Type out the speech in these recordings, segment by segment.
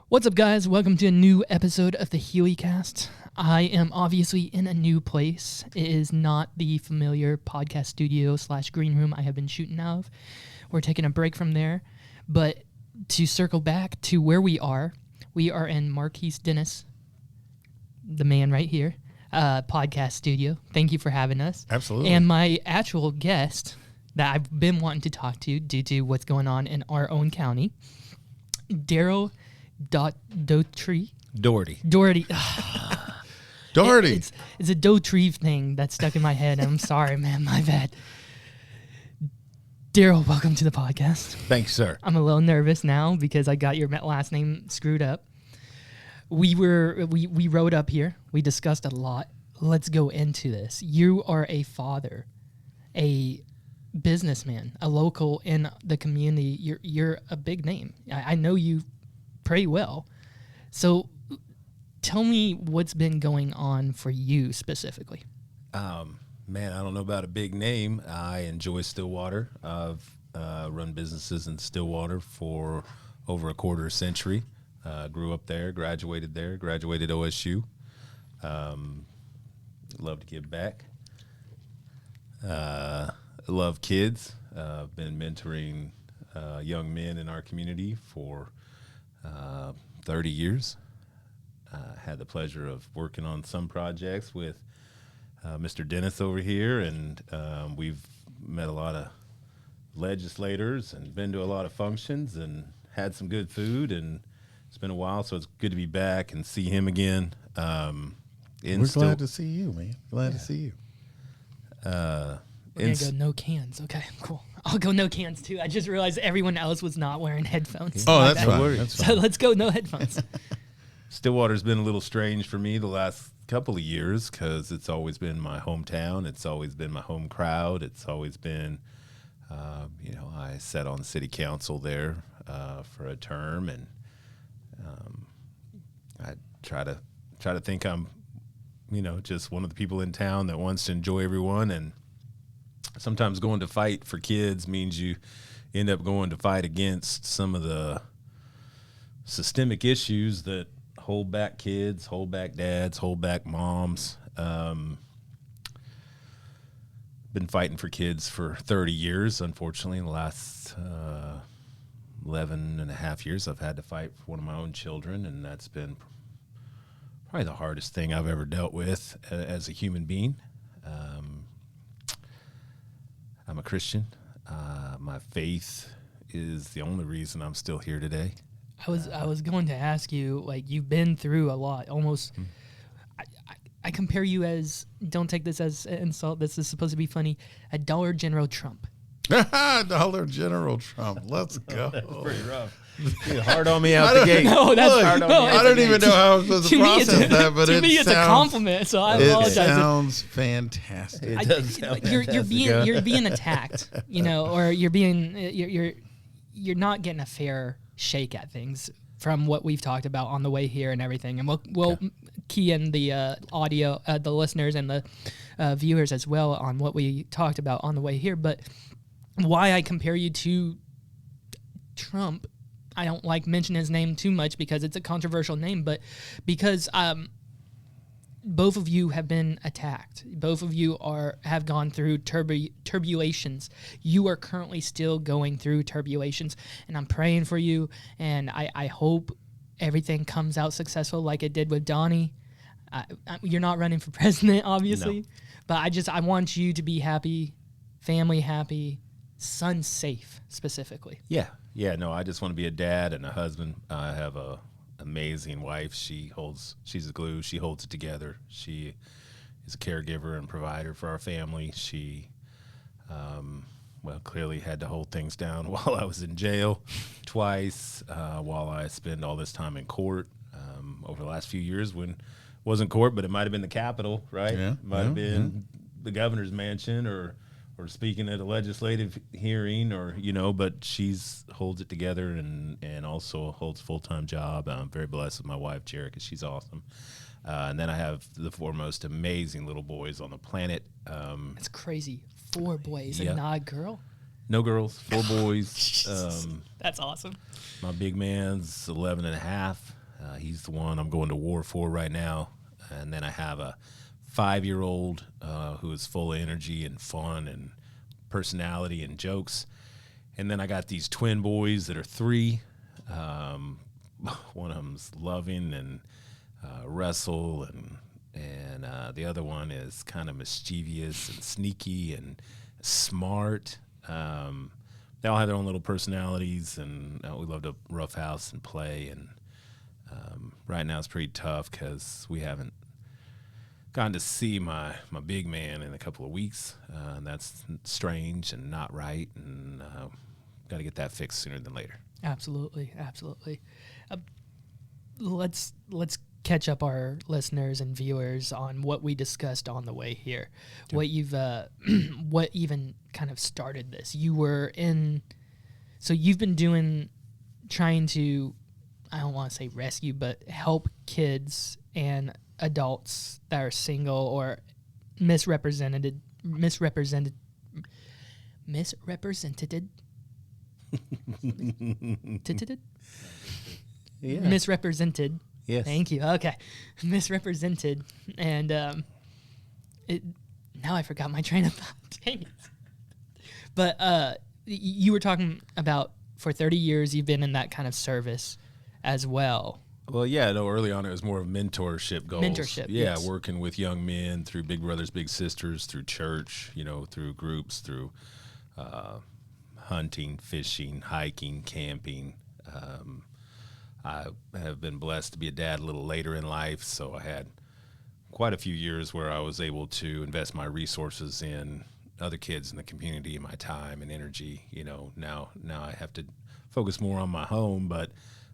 What's up, guys? Welcome to a new episode of the HeleyCast. I am obviously in a new place. It is not the familiar podcast studio / green room I have been shooting out of. We're taking a break from there. But to circle back to where we are in Marquess Dennis, the man right here, podcast studio. Thank you for having us. Absolutely. And my actual guest that I've been wanting to talk to due to what's going on in our own county, Darrell Dougherty. Dougherty. Dougherty. Dougherty. It's a Dougherty thing that's stuck in my head. I'm sorry, man. My bad. Darrell, welcome to the podcast. Thanks, sir. I'm a little nervous now because I got your last name screwed up. We rode up here. We discussed a lot. Let's go into this. You are a father, a businessman, a local in the community. You're a big name. I know you pretty well. So tell me what's been going on for you specifically. Man, I don't know about a big name. I enjoy Stillwater. I've run businesses in Stillwater for over a quarter century. Grew up there, graduated OSU. Love to give back. Love kids. I've been mentoring young men in our community for 30 years. Had the pleasure of working on some projects with Mr. Dennis over here, and we've met a lot of legislators and been to a lot of functions and had some good food, and it's been a while, so it's good to be back and see him again. We're glad to see you, man. Glad to see you. We're going to go no cans. Okay, cool. I'll go no cans, too. I just realized everyone else was not wearing headphones. Oh, that's fine. That's fine. So let's go no headphones. Stillwater's been a little strange for me the last couple of years because it's always been my hometown. It's always been my home crowd. It's always been, I sat on the city council there for a term, and I try to think I'm, just one of the people in town that wants to enjoy everyone. And sometimes going to fight for kids means you end up going to fight against some of the systemic issues that hold back kids, hold back dads, hold back moms. Been fighting for kids for 30 years. Unfortunately, in the last 11 and a half years, I've had to fight for one of my own children, and that's been probably the hardest thing I've ever dealt with as a human being. I'm a Christian. My faith is the only reason I'm still here today. I was going to ask you, like, you've been through a lot, almost. I compare you as, don't take this as an insult, this is supposed to be funny, a Dollar General Trump. Dollar General Trump. Let's go. That's pretty rough. You're hard on me out the gate. No, that's hard on me. I don't even know how I'm supposed to process that, but to me it's a compliment, so I apologize. It sounds fantastic. It does sound fantastic. You're being attacked, or you're not getting a fair shake at things from what we've talked about on the way here and everything, and we'll key in the audio, the listeners and the viewers as well on what we talked about on the way here. But why I compare you to Trump, I don't like mentioning his name too much because it's a controversial name, but because both of you have been attacked. Both of you have gone through turbulations. You are currently still going through turbulations, and I'm praying for you, and I hope everything comes out successful like it did with Donnie. You're not running for president, obviously, no. But I want you to be happy, family happy, son safe specifically. Yeah, no, I just want to be a dad and a husband. I have a amazing wife. She's a glue. She holds it together. She is a caregiver and provider for our family. She, clearly had to hold things down while I was in jail twice, while I spend all this time in court over the last few years when it wasn't court, but it might have been the Capitol, right? Yeah, might have been the governor's mansion or speaking at a legislative hearing but she's holds it together and also holds a full-time job. I'm very blessed with my wife, Jerry, because she's awesome. And then I have the four most amazing little boys on the planet. That's crazy. 4 boys yeah. and not a girl? No girls, 4 boys. That's awesome. My big man's 11 and a half. He's the one I'm going to war for right now. And then I have a 5-year-old who is full of energy and fun and personality and jokes. And then I got these twin boys that are 3. One of them's loving and wrestle, and the other one is kind of mischievous and sneaky and smart. They all have their own little personalities, and we love to roughhouse and play. And right now it's pretty tough because we haven't gotten to see my big man in a couple of weeks, and that's strange and not right, and got to get that fixed sooner than later. Absolutely. Let's catch up our listeners and viewers on what we discussed on the way here. Sure. What you've what even kind of started this. You've been trying to, I don't want to say rescue, but help kids and adults that are single or misrepresented Yeah. Misrepresented. Yes. Thank you. Okay. Misrepresented. And now I forgot my train of thought. Dang it. But you were talking about for 30 years you've been in that kind of service as well. Well, yeah, no, early on it was more of mentorship goals. Mentorship, yeah, yes. Working with young men through Big Brothers Big Sisters, through church, through groups, through hunting, fishing, hiking, camping. I have been blessed to be a dad a little later in life, so I had quite a few years where I was able to invest my resources in other kids in the community and my time and energy. Now I have to focus more on my home, but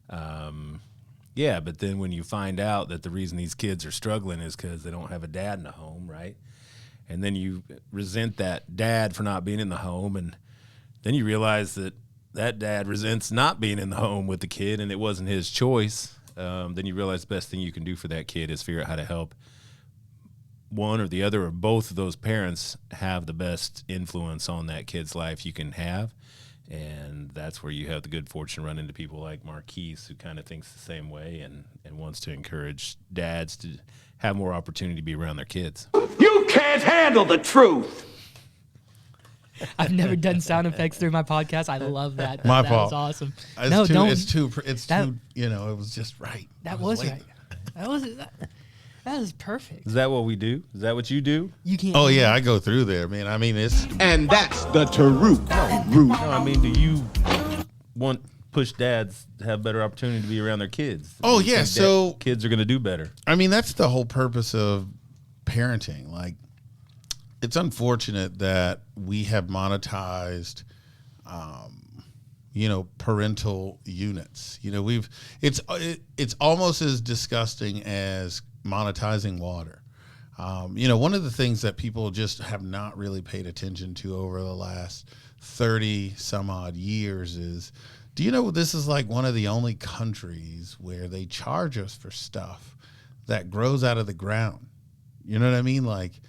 but then when you find out that the reason these kids are struggling is because they don't have a dad in the home, right? And then you resent that dad for not being in the home, and then you realize that dad resents not being in the home with the kid, and it wasn't his choice. Then you realize the best thing you can do for that kid is figure out how to help one or the other or both of those parents have the best influence on that kid's life you can have. And that's where you have the good fortune to run into people like Marquess, who kind of thinks the same way and wants to encourage dads to have more opportunity to be around their kids. You can't handle the truth. I've never done sound effects through my podcast. I love that. My that fault. was awesome. It's too, it was just right. That was right. That was perfect. Is that what we do? Is that what you do? You can't. Oh yeah, I go through there, man. I mean, it's And that's the truth. No, I mean, do you push dads to have better opportunity to be around their kids? Oh, Do you yeah, think so- kids are going to do better. I mean, that's the whole purpose of parenting. Like, it's unfortunate that we have monetized, parental units. It's almost as disgusting as monetizing water. One of the things that people just have not really paid attention to over the last 30 some odd years is, do you know this is like one of the only countries where they charge us for stuff that grows out of the ground? You know what I mean? Like,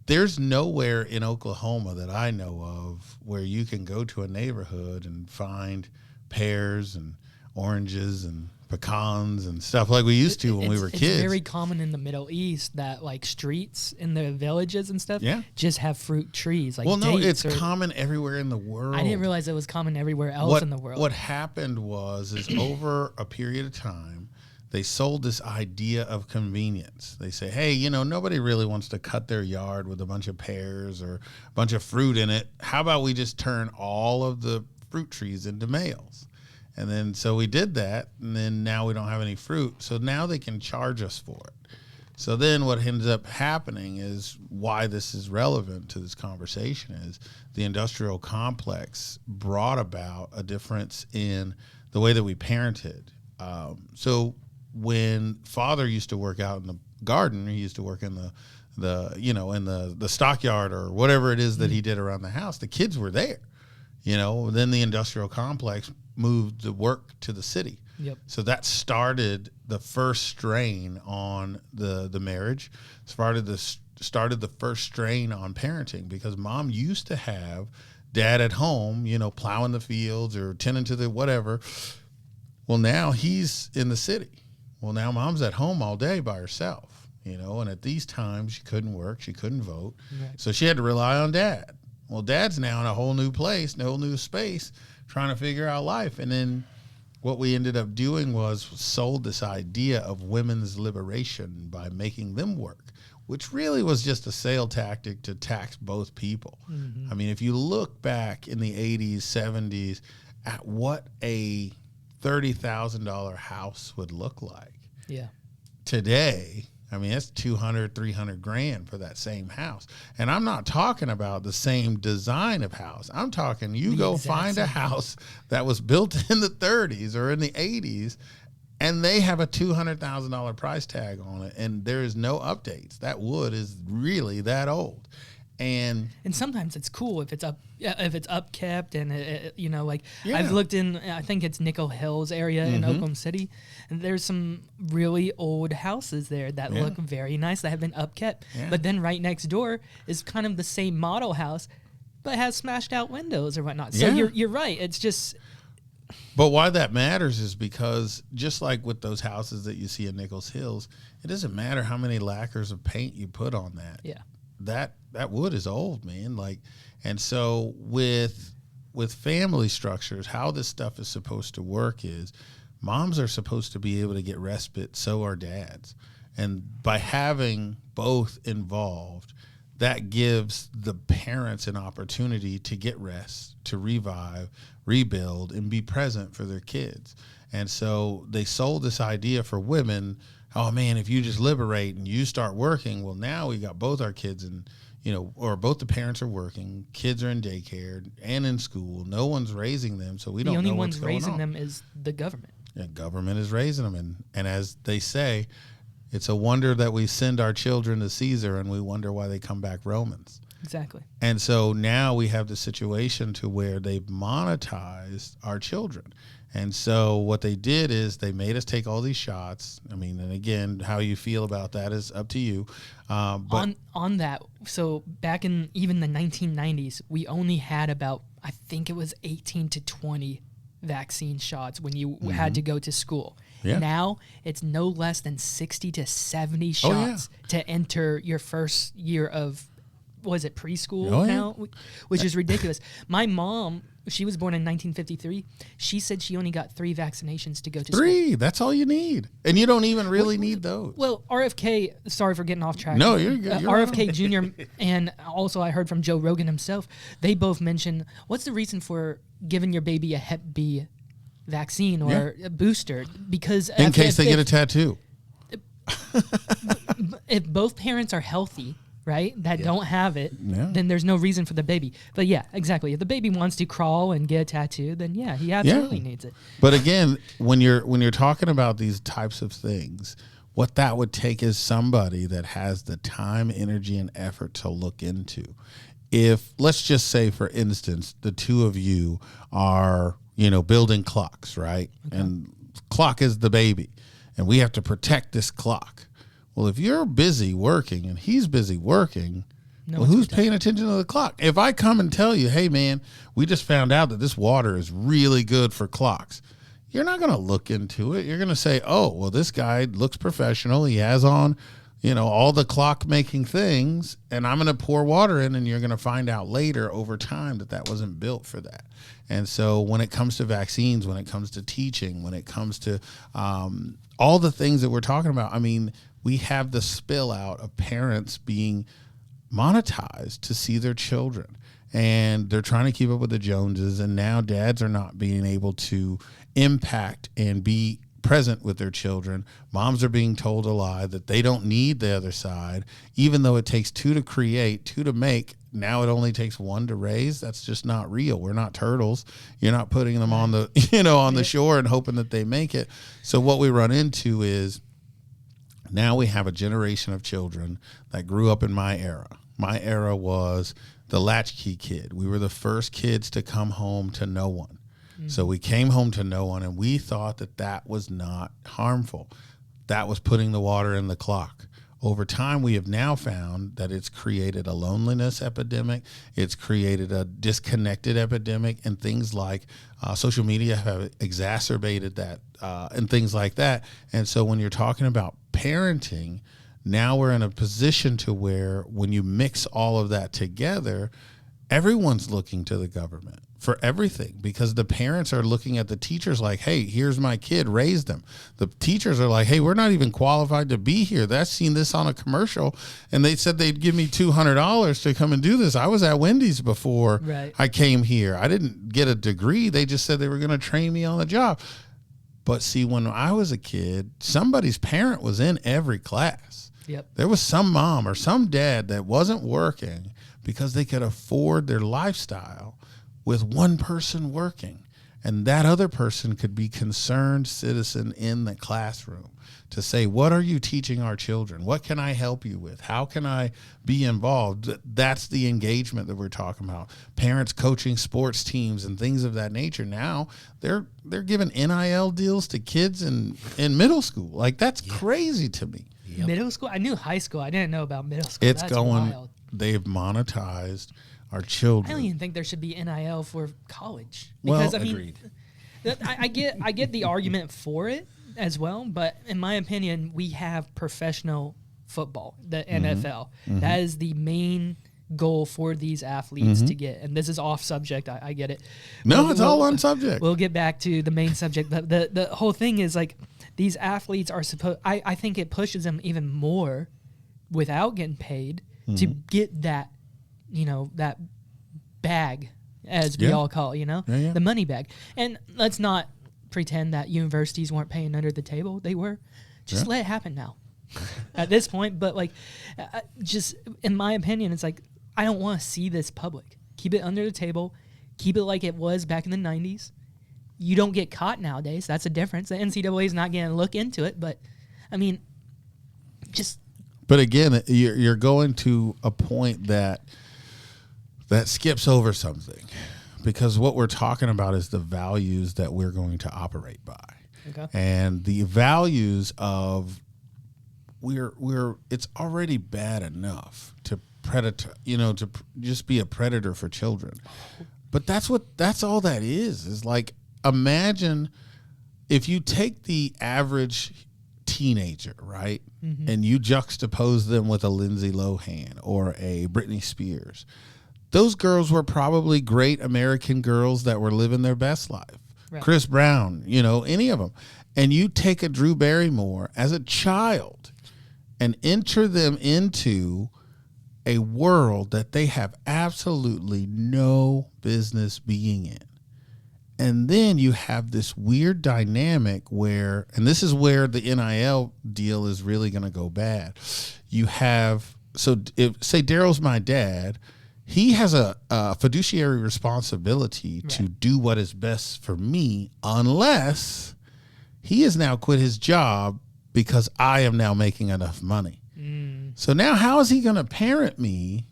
there's nowhere in Oklahoma that I know of where you can go to a neighborhood and find pears and oranges and pecans and stuff like we used to when we were kids. It's very common in the Middle East that like streets in the villages and stuff just have fruit trees. Like it's common everywhere in the world. I didn't realize it was common everywhere else in the world. What happened is over a period of time, they sold this idea of convenience. They say, hey, nobody really wants to cut their yard with a bunch of pears or a bunch of fruit in it. How about we just turn all of the fruit trees into males? And then so we did that, and then now we don't have any fruit. So now they can charge us for it. So then what ends up happening is why this is relevant to this conversation is the industrial complex brought about a difference in the way that we parented. So when father used to work out in the garden, he used to work in the stockyard or whatever it is that he did around the house, the kids were there. Then the industrial complex moved the work to the city. Yep. So that started the first strain on the marriage, started the started the first strain on parenting, because mom used to have dad at home, plowing the fields or tending to the whatever. Well, now he's in the city. Well, now mom's at home all day by herself, and at these times she couldn't work, she couldn't vote. Right. So she had to rely on dad. Well, dad's now in a whole new place, a whole new space, trying to figure out life. And then what we ended up doing was sold this idea of women's liberation by making them work, which really was just a sale tactic to tax both people. Mm-hmm. I mean, if you look back in the 80s, 70s at what a $30,000 house would look like. Yeah. Today, I mean, it's $200,000, $300,000 for that same house. And I'm not talking about the same design of house. I'm talking you go find a house that was built in the 30s or in the 80s, and they have a $200,000 price tag on it, and there is no updates. That wood is really that old. And sometimes it's cool if it's upkept and I've looked in, I think it's Nickel Hills area in Oklahoma City, and there's some really old houses there that look very nice that have been upkept. Yeah. But then right next door is kind of the same model house, but has smashed out windows or whatnot. So you're right. It's just. But why that matters is because just like with those houses that you see in Nichols Hills, it doesn't matter how many lacquers of paint you put on that. Yeah. That wood is old, man. And so with family structures, how this stuff is supposed to work is moms are supposed to be able to get respite, so are dads. And by having both involved, that gives the parents an opportunity to get rest, to revive, rebuild, and be present for their kids. And so they sold this idea for women, oh man, if you just liberate and you start working, well, now we got both our kids or both the parents are working, kids are in daycare and in school. No one's raising them, so we don't know what's going on. The only one's raising them is the government. Yeah, government is raising them. And as they say, it's a wonder that we send our children to Caesar, and we wonder why they come back Romans. Exactly. And so now we have the situation to where they've monetized our children. And so what they did is they made us take all these shots. I mean, and again, how you feel about that is up to you. But on that, so back in even the 1990s, we only had about, I think it was 18 to 20 vaccine shots when you had to go to school. Yeah. Now it's no less than 60 to 70 shots to enter your first year of, was it preschool now? Which is ridiculous. My mom, she was born in 1953. She said she only got 3 vaccinations to go to school. 3, that's all you need. And you don't even really need those. Well, RFK, sorry for getting off track. No, you're good. RFK Jr. and also I heard from Joe Rogan himself, they both mentioned, what's the reason for giving your baby a Hep B vaccine or a booster? Because in case they get a tattoo. If both parents are healthy, right, that don't have it, then there's no reason for the baby. But yeah, exactly. If the baby wants to crawl and get a tattoo, then he absolutely needs it. But again, when you're talking about these types of things, what that would take is somebody that has the time, energy, and effort to look into. If, let's just say, for instance, the two of you are, building clocks, right? Okay. And clock is the baby, and we have to protect this clock. Well, if you're busy working and he's busy working, who's paying attention to the clock? If I come and tell you, hey, man, we just found out that this water is really good for clocks, you're not going to look into it. You're going to say, oh, well, this guy looks professional. He has on, all the clock making things, and I'm going to pour water in, and you're going to find out later over time that wasn't built for that. And so when it comes to vaccines, when it comes to teaching, when it comes to all the things that we're talking about, I mean, we have the spill out of parents being monetized to see their children, and they're trying to keep up with the Joneses. And now dads are not being able to impact and be present with their children. Moms are being told a lie that they don't need the other side, even though it takes 2 to create, 2 to make. Now it only takes 1 to raise. That's just not real. We're not turtles. You're not putting them on the, on the shore and hoping that they make it. So what we run into is, now we have a generation of children that grew up in my era. My era was the latchkey kid. We were the first kids to come home to no one. Mm-hmm. So we came home to no one, and we thought that was not harmful. That was putting the water in the clock. over time, we have now found that it's created a loneliness epidemic. It's created a disconnected epidemic, and things like social media have exacerbated that, and things like that. And so when you're talking about parenting, now we're in a position to where when you mix all of that together, everyone's looking to the government for everything, because the parents are looking at the teachers like, hey, here's my kid, raise them. The teachers are like, hey, we're not even qualified to be here. That's seen this on a commercial, and they said they'd give me $200 to come and do this. I was at Wendy's before I came here. I didn't get a degree. They just said they were going to train me on the job. But see, when I was a kid, somebody's parent was in every class. There was some mom or some dad that wasn't working because they could afford their lifestyle with one person working, and that other person could be concerned citizen in the classroom to say, what are you teaching our children? What can I help you with? How can I be involved? That's the engagement that we're talking about. Parents coaching sports teams and things of that nature. Now they're giving NIL deals to kids in middle school. Like, that's crazy to me. Middle school? I knew high school. I didn't know about middle school. It's That's going, wild. They've monetized our children. I don't even think there should be NIL for college. Well, Because, I mean, I get the argument for it as well, but in my opinion, we have professional football, the NFL. That is the main goal for these athletes to get. And this is off subject. I get it. No, it's all on subject. We'll get back to the main subject. But the whole thing is, like, these athletes are supposed, I think it pushes them even more without getting paid to get that, that bag, as we all call it, the money bag. And let's not pretend that universities weren't paying under the table. They were. Just let it happen now at this point. But, like, just in my opinion, it's like, I don't want to see this public. Keep it under the table. Keep it like it was back in the 90s. You don't get caught nowadays. That's a difference. The NCAA is not going to look into it. But, I mean, just... But again, you're going to a point that skips over something, because what we're talking about is the values that we're going to operate by. Okay. And the values of it's already bad enough to predator, to just be a predator for children. But that's all that is like, imagine if you take the average teenager, right? And you juxtapose them with a Lindsay Lohan or a Britney Spears. Those girls were probably great American girls that were living their best life. Right. Chris Brown, any of them. And you take a Drew Barrymore as a child and enter them into a world that they have absolutely no business being in. And then you have this weird dynamic where, and this is where the NIL deal is really going to go bad. You have, say Darrell's my dad, he has a fiduciary responsibility to do what is best for me, unless he has now quit his job because I am now making enough money. So now how is he going to parent me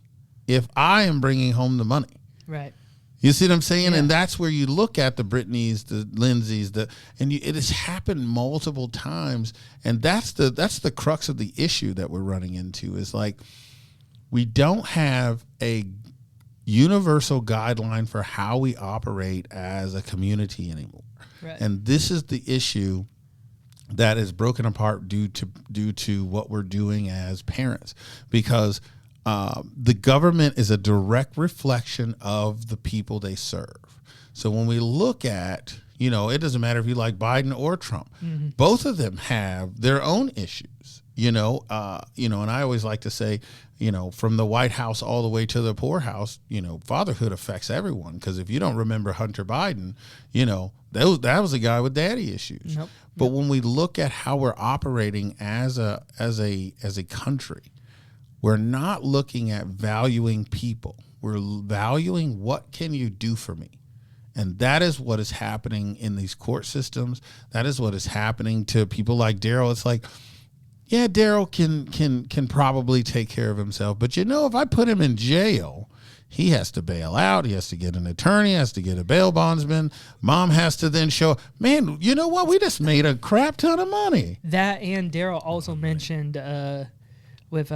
if I am bringing home the money? Right. You see what I'm saying? Yeah. And that's where you look at the Britneys, the Lindsays, it has happened multiple times. And that's the crux of the issue that we're running into, is like, we don't have a universal guideline for how we operate as a community anymore. Right. And this is the issue that is broken apart due to what we're doing as parents, because the government is a direct reflection of the people they serve. So when we look at, it doesn't matter if you like Biden or Trump, both of them have their own issues, and I always like to say, from the White House all the way to the poorhouse, fatherhood affects everyone. Because if you don't remember Hunter Biden, that was a guy with daddy issues. Nope. But when we look at how we're operating as a country, we're not looking at valuing people. We're valuing, what can you do for me? And that is what is happening in these court systems. That is what is happening to people like Darrell. It's like, yeah, Darrell can probably take care of himself. But if I put him in jail, he has to bail out. He has to get an attorney, has to get a bail bondsman. Mom has to then show, man, you know what? We just made a crap ton of money. That, and Darrell also mentioned with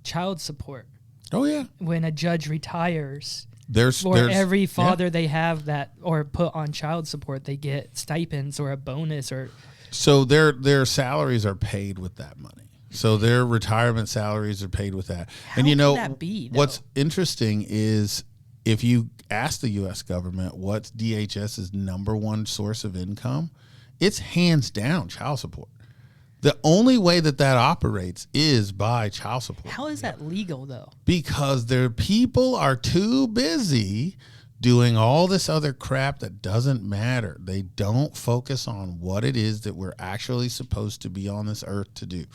child support. Oh yeah. When a judge retires, There's every father they have that or put on child support, they get stipends or a bonus or. So their salaries are paid with that money. So their retirement salaries are paid with that. How and you know can that be, though? What's interesting is if you ask the U.S. government what's DHS's number one source of income, it's hands down child support. The only way that operates is by child support. How is that legal, though? Because their people are too busy doing all this other crap that doesn't matter. They don't focus on what it is that we're actually supposed to be on this earth to do.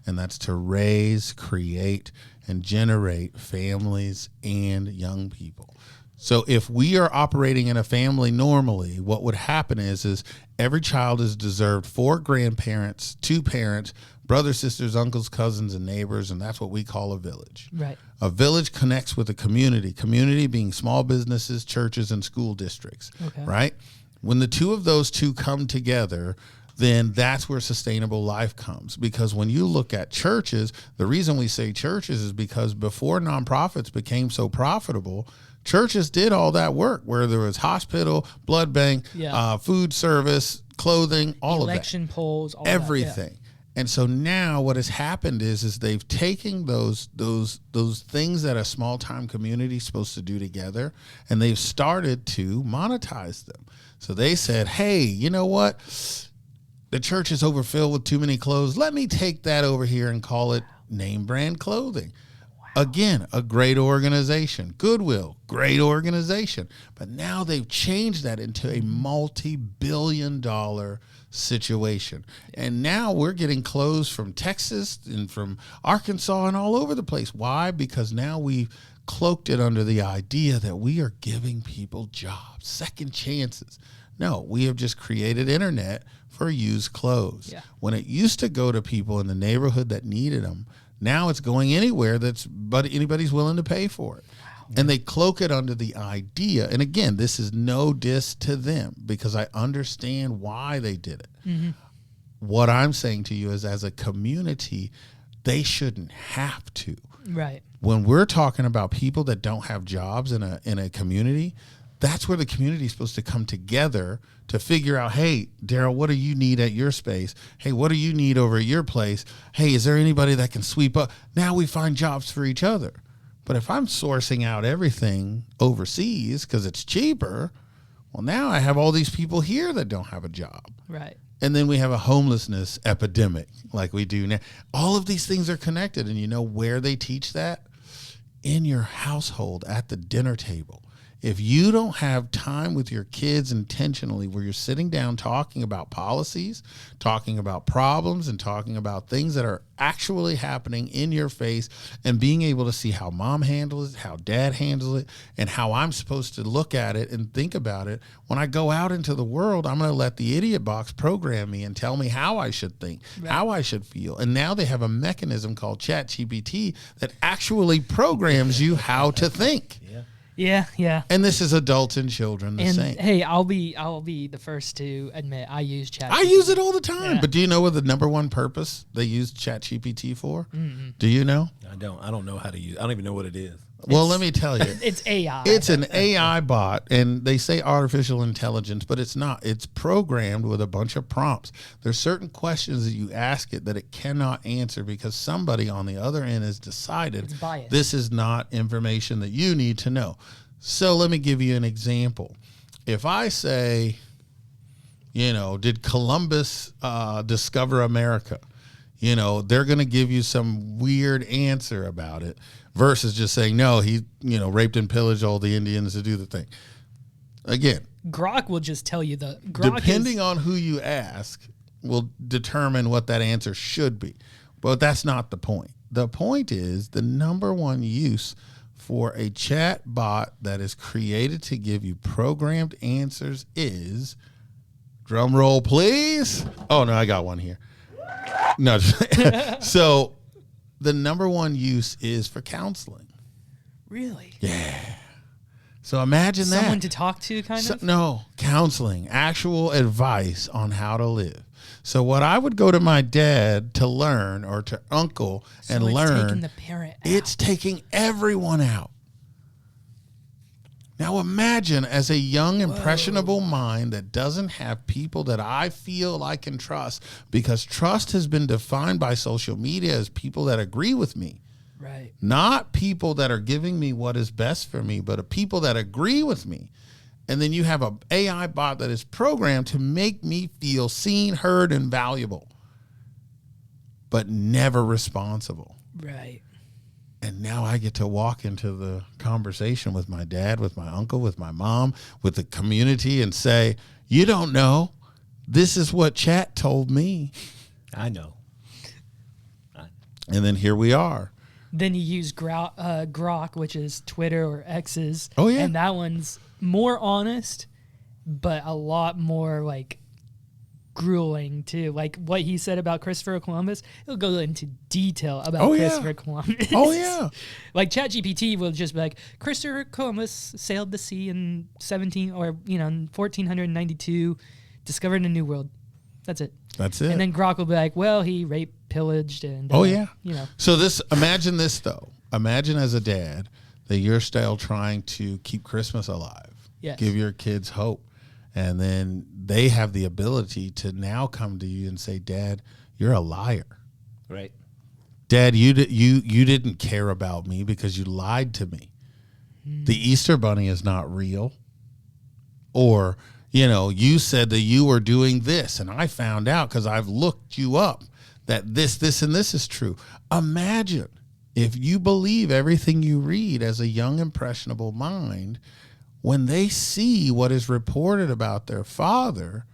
And that's to raise, create, and generate families and young people. So if we are operating in a family normally, what would happen is every child is deserved 4 grandparents, 2 parents, brothers, sisters, uncles, cousins, and neighbors, and that's what we call a village. Right. A village connects with a community being small businesses, churches, and school districts, right? When the two of those two come together, then that's where sustainable life comes. Because when you look at churches, the reason we say churches is because before nonprofits became so profitable, churches did all that work, where there was hospital, blood bank, food service, clothing, all of that. Election polls, all everything. That, And so now what has happened is they've taken those things that a small time community is supposed to do together, and they've started to monetize them. So they said, hey, you know what? The church is overfilled with too many clothes. Let me take that over here and call it name brand clothing. Again, a great organization. Goodwill, great organization. But now they've changed that into a multi-billion-dollar situation. And now we're getting clothes from Texas and from Arkansas and all over the place. Why? Because now we've cloaked it under the idea that we are giving people jobs, second chances. No, we have just created internet for used clothes. Yeah. When it used to go to people in the neighborhood that needed them, now it's going anywhere but anybody's willing to pay for it. Wow. And they cloak it under the idea. And again, this is no diss to them because I understand why they did it. Mm-hmm. What I'm saying to you is, as a community, they shouldn't have to. Right. When we're talking about people that don't have jobs in a community, that's where the community is supposed to come together to figure out, hey, Darrell, what do you need at your space? Hey, what do you need over at your place? Hey, is there anybody that can sweep up? Now we find jobs for each other. But if I'm sourcing out everything overseas because it's cheaper, well, now I have all these people here that don't have a job. Right. And then we have a homelessness epidemic like we do now. All of these things are connected. And you know where they teach that? In your household, at the dinner table. If you don't have time with your kids intentionally, where you're sitting down talking about policies, talking about problems, and talking about things that are actually happening in your face, and being able to see how mom handles it, how dad handles it, and how I'm supposed to look at it and think about it, when I go out into the world, I'm going to let the idiot box program me and tell me how I should think, how I should feel. And now they have a mechanism called ChatGPT that actually programs you how to think. Yeah. And this is adults and children the same. Hey, I'll be the first to admit I use ChatGPT. I use it all the time. Yeah. But do you know what the number one purpose they use ChatGPT for? Mm-hmm. Do you know? I don't know how to use it. I don't even know what it is. Well, let me tell you. It's AI. It's an AI bot, and they say artificial intelligence, but it's not. It's programmed with a bunch of prompts. There's certain questions that you ask it that it cannot answer because somebody on the other end has decided this is not information that you need to know. So let me give you an example. If I say, did Columbus discover America? They're going to give you some weird answer about it versus just saying, no, he, raped and pillaged all the Indians to do the thing. Again, Grok will just tell you depending on who you ask will determine what that answer should be. But that's not the point. The point is the number one use for a chat bot that is created to give you programmed answers is, drum roll, please. Oh, no, I got one here. No. So the number one use is for counseling. Really? Yeah. So imagine that. Someone to talk to, kind of? No, counseling, actual advice on how to live. So what I would go to my dad to learn, or to uncle and it's learn, taking the parent out. it's taking everyone out. Now imagine, as a young, impressionable mind that doesn't have people that I feel I can trust, because trust has been defined by social media as people that agree with me. Right. Not people that are giving me what is best for me, but people that agree with me. And then you have an AI bot that is programmed to make me feel seen, heard, and valuable, but never responsible. Right. And now I get to walk into the conversation with my dad, with my uncle, with my mom, with the community, and say, you don't know. This is what chat told me. I know. And then here we are. Then you use Grok, which is Twitter or X's. Oh, yeah. And that one's more honest, but a lot more like grueling too. Like what he said about Christopher Columbus, he'll go into detail about Christopher Columbus. Oh, yeah. Like ChatGPT will just be like, Christopher Columbus sailed the sea in 1492, discovered a new world. That's it. That's it. And then Grok will be like, well, he raped, pillaged, and So imagine this though. Imagine as a dad that you're still trying to keep Christmas alive. Yes. Give your kids hope. And then they have the ability to now come to you and say, Dad, you're a liar. Right. Dad, you didn't care about me because you lied to me. The Easter Bunny is not real. Or, you said that you were doing this, and I found out because I've looked you up that this, and this is true. Imagine if you believe everything you read as a young, impressionable mind, when they see what is reported about their father,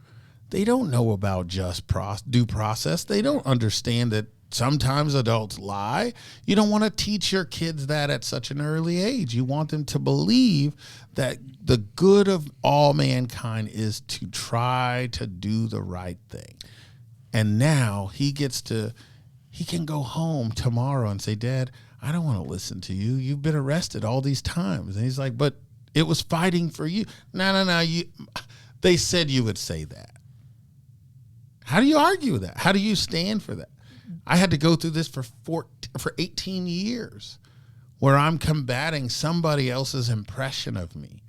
they don't know about just due process. They don't understand that sometimes adults lie. You don't want to teach your kids that at such an early age. You want them to believe that the good of all mankind is to try to do the right thing. And now he can go home tomorrow and say, Dad, I don't want to listen to you. You've been arrested all these times. And he's like, but it was fighting for you. No. They said you would say that. How do you argue with that? How do you stand for that? I had to go through this for 18 years where I'm combating somebody else's impression of me.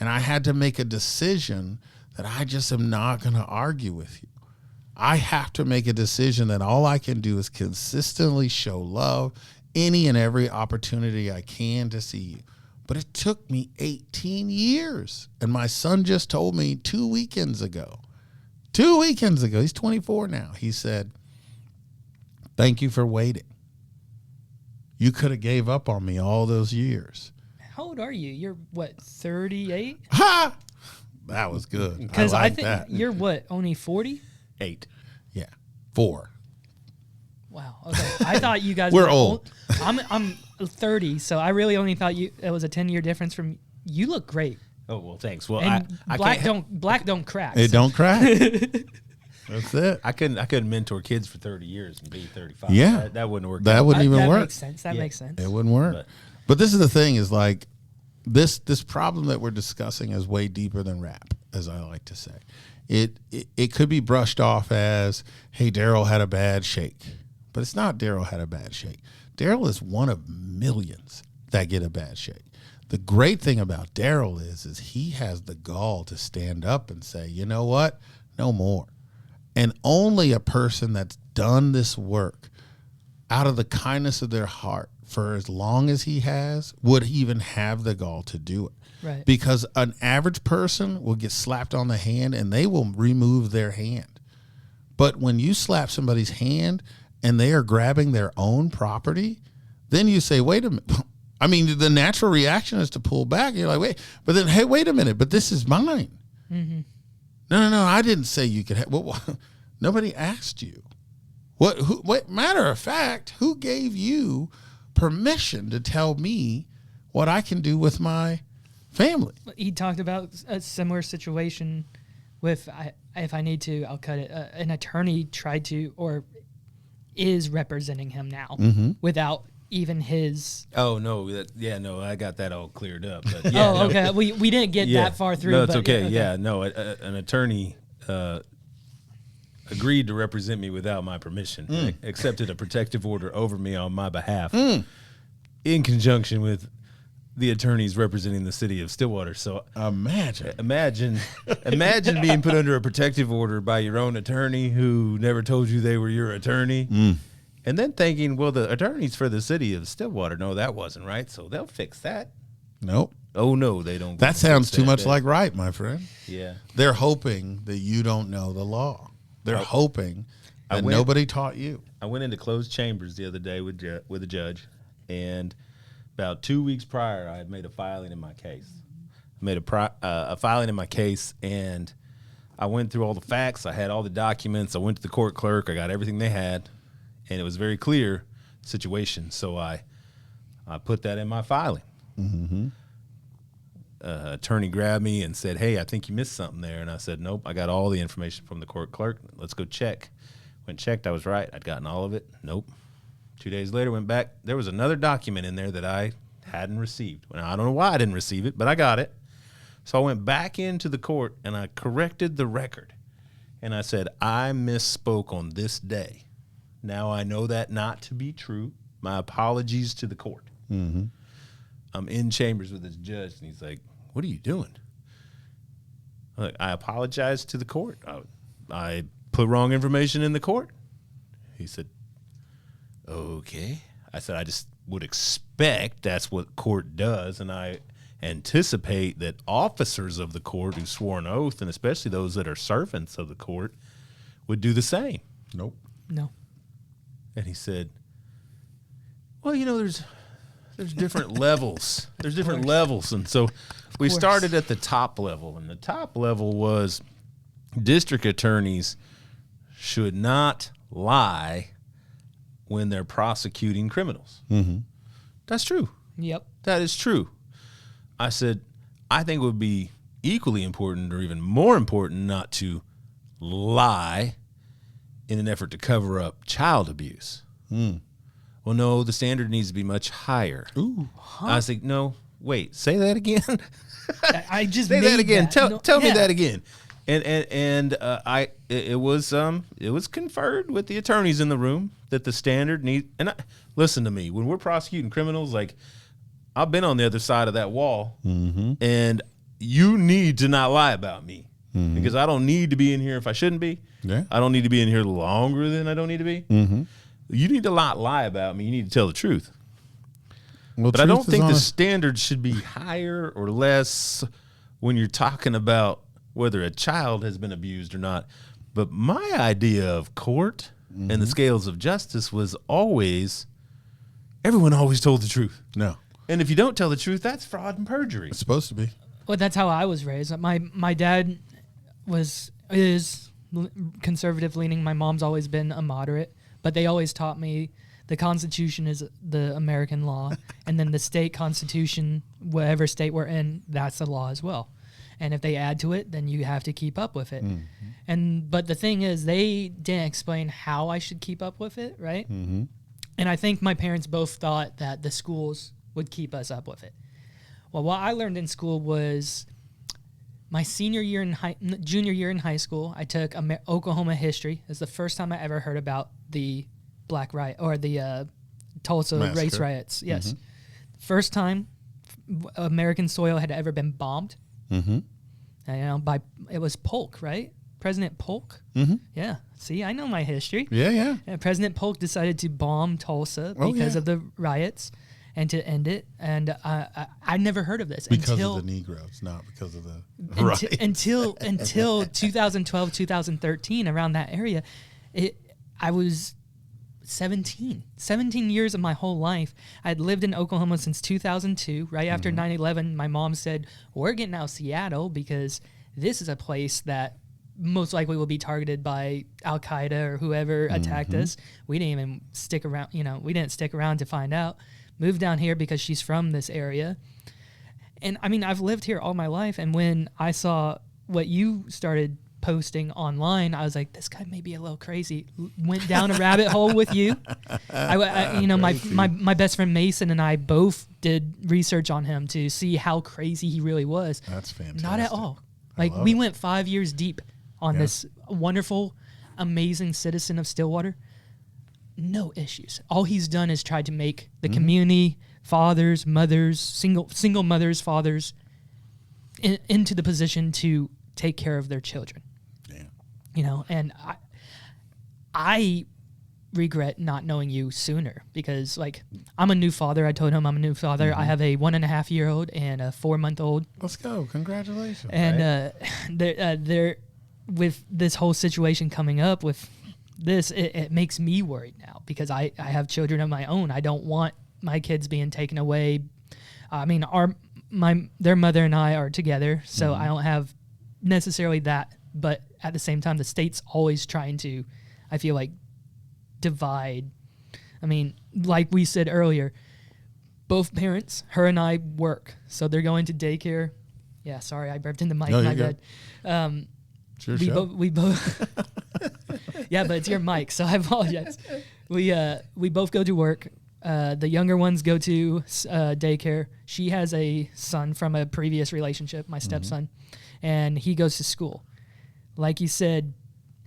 And I had to make a decision that I just am not going to argue with you. I have to make a decision that all I can do is consistently show love any and every opportunity I can to see you. But it took me 18 years. And my son just told me 2 weekends ago, he's 24 now. He said, thank you for waiting. You could have gave up on me all those years. How old are you? You're what, 38? Ha! That was good. Because I I like think that. you're what, only 40? 8. Yeah. 4. Wow. Okay. I thought you guys We're were old. I'm 30, so I really only thought it was a 10-year difference from you. Look great. Oh, well, thanks. Well, And I black can't don't crack. It so- don't crack. That's it. I couldn't mentor kids for 30 years and be 35. Yeah. That wouldn't work. That wouldn't even that work. Makes sense. That Yeah. makes sense. It wouldn't work. But this is the thing, is like this problem that we're discussing is way deeper than rap, as I like to say. It could be brushed off as, hey, Darrell had a bad shake. But it's not Darrell had a bad shake. Darrell is one of millions that get a bad shake. The great thing about Darrell is he has the gall to stand up and say, you know what? No more. And only a person that's done this work out of the kindness of their heart for as long as he has would even have the gall to do it. Right. Because an average person will get slapped on the hand and they will remove their hand. But when you slap somebody's hand and they are grabbing their own property, then you say, wait a minute. I mean, the natural reaction is to pull back. You're like, wait, but then, hey, wait a minute, but this is mine. Mm-hmm. No, I didn't say you could have. Well, nobody asked you. What? Matter of fact, who gave you permission to tell me what I can do with my family? He talked about a similar situation with, if I need to, I'll cut it. An attorney tried to, or is representing him now without even his. Oh no, no, I got that all cleared up. But yeah, oh, okay. We didn't get that far through. No, it's but okay. okay. Yeah, no, an attorney agreed to represent me without my permission, accepted a protective order over me on my behalf in conjunction with the attorneys representing the city of Stillwater. So imagine being put under a protective order by your own attorney who never told you they were your attorney. And then thinking, well, the attorneys for the city of Stillwater, no, that wasn't right, so they'll fix that. Nope. Oh, no, they don't. That sounds too much like right, my friend. Yeah. They're hoping that you don't know the law. They're hoping that nobody taught you. I went into closed chambers the other day with a judge, and about 2 weeks prior, I had made a filing in my case. I made a filing in my case, and I went through all the facts. I had all the documents. I went to the court clerk. I got everything they had, and it was very clear situation. So I put that in my filing. Attorney grabbed me and said, "Hey, I think you missed something there." And I said, "Nope, I got all the information from the court clerk. Let's go check." Went and checked. I was right. I'd gotten all of it. Nope. 2 days later, went back. There was another document in there that I hadn't received. Well, I don't know why I didn't receive it, but I got it. So I went back into the court and I corrected the record. And I said, I misspoke on this day. Now I know that not to be true. My apologies to the court. I'm in chambers with this judge, and he's like, "What are you doing?" I'm like, "I apologize to the court. I put wrong information in the court." He said, "Okay." I said, "I just would expect that's what court does, and I anticipate that officers of the court who swore an oath, and especially those that are servants of the court, would do the same." Nope. No. And he said, "Well, there's different levels. There's different levels." And so we started at the top level, and the top level was district attorneys should not lie when they're prosecuting criminals. That's true. Yep. That is true. I said, I think it would be equally important or even more important not to lie in an effort to cover up child abuse. Well, no, the standard needs to be much higher. Ooh. I was like, no, wait, say that again. I just say that again. That. Tell me that again. And it was conferred with the attorneys in the room that the standard need. And listen to me, when we're prosecuting criminals, like I've been on the other side of that wall, and you need to not lie about me because I don't need to be in here if I shouldn't be. Yeah. I don't need to be in here longer than I don't need to be. You need to not lie about me. You need to tell the truth. Well, but I don't think the standard should be higher or less when you're talking about whether a child has been abused or not. But my idea of court and the scales of justice was always, everyone always told the truth. No. And if you don't tell the truth, that's fraud and perjury. It's supposed to be. Well, that's how I was raised. My dad is conservative leaning. My mom's always been a moderate. But they always taught me the Constitution is the American law, and then the state constitution, whatever state we're in, that's the law as well. And if they add to it, then you have to keep up with it. But the thing is, they didn't explain how I should keep up with it, right? And I think my parents both thought that the schools would keep us up with it. Well, what I learned in school was my junior year in high school, I took Oklahoma history. It was the first time I ever heard about the Black Riot or the Tulsa Massacre. race riots. Yes. First time American soil had ever been bombed. It was Polk, right? President Polk. Yeah. See, I know my history. Yeah. President Polk decided to bomb Tulsa because of the riots and to end it. And I never heard of this because of the Negroes, not because of the until 2012, 2013, around that area. I was 17 years of my whole life. I'd lived in Oklahoma since 2002. Right after 9/11, my mom said, "We're getting out of Seattle because this is a place that most likely will be targeted by Al Qaeda or whoever attacked us." We didn't even stick around. We didn't stick around to find out. Moved down here because she's from this area. And I mean, I've lived here all my life. And when I saw what you started posting online, I was like, this guy may be a little crazy. Went down a rabbit hole with you. My best friend Mason and I both did research on him to see how crazy he really was. That's fantastic. Not at all. Like, we went 5 years deep on this wonderful, amazing citizen of Stillwater. No issues. All he's done is tried to make the community, fathers, mothers, single mothers, fathers, into the position to take care of their children. Yeah. You know, and I regret not knowing you sooner because, like, I'm a new father. I told him I'm a new father. I have a 1.5-year-old and a 4-month-old. Let's go. Congratulations. And they're with this whole situation coming up with this, it makes me worried now because I have children of my own. I don't want my kids being taken away. I mean, their mother and I are together, so I don't have necessarily that. But at the same time, the state's always trying to, I feel like, divide. I mean, like we said earlier, both parents, her and I, work, so they're going to daycare. Yeah, sorry, I burped in the mic. No, my you're bad. Good. We both. Yeah, but it's your mic, so I apologize. We both go to work. The younger ones go to daycare. She has a son from a previous relationship, my stepson, and he goes to school. Like you said,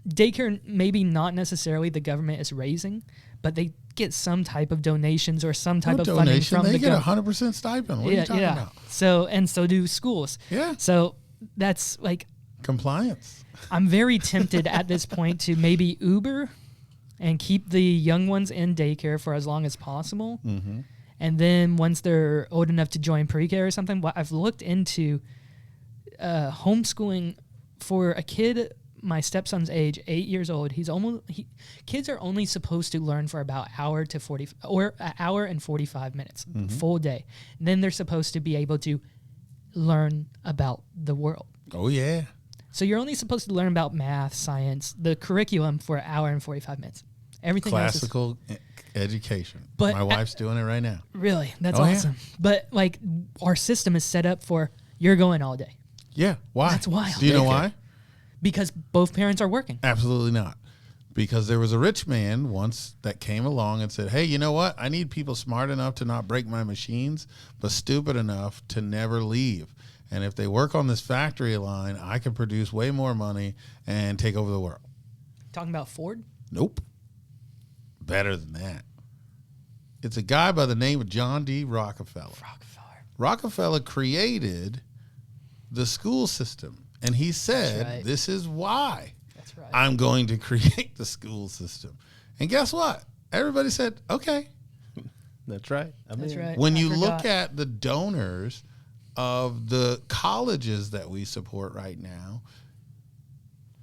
daycare maybe not necessarily the government is raising, but they get some type of donations or some type of funding from they the get government. 100% stipend. What are you talking about? So do schools. Yeah. So that's like, Compliance. I'm very tempted at this point to maybe Uber and keep the young ones in daycare for as long as possible. Mm-hmm. And then once they're old enough to join pre-K or something, I've looked into homeschooling for a kid my stepson's age, 8 years old. Kids are only supposed to learn for about an hour and 45 minutes, full day. And then they're supposed to be able to learn about the world. Oh, yeah. So you're only supposed to learn about math, science, the curriculum for an hour and 45 minutes. Everything Classical education. But my wife's doing it right now. Really? That's Oh, yeah. awesome. But like our system is set up for you're going all day. Yeah. Why? That's wild. Do you know why? Because both parents are working. Absolutely not. Because there was a rich man once that came along and said, hey, you know what? I need people smart enough to not break my machines, but stupid enough to never leave. And if they work on this factory line, I can produce way more money and take over the world. Talking about Ford? Nope. Better than that. It's a guy by the name of John D. Rockefeller. Rockefeller created the school system. And he said, right. This is why That's right. I'm going to create the school system. And guess what? Everybody said, okay. That's right. That's right. When I you forgot. look at the donors of the colleges that we support right now,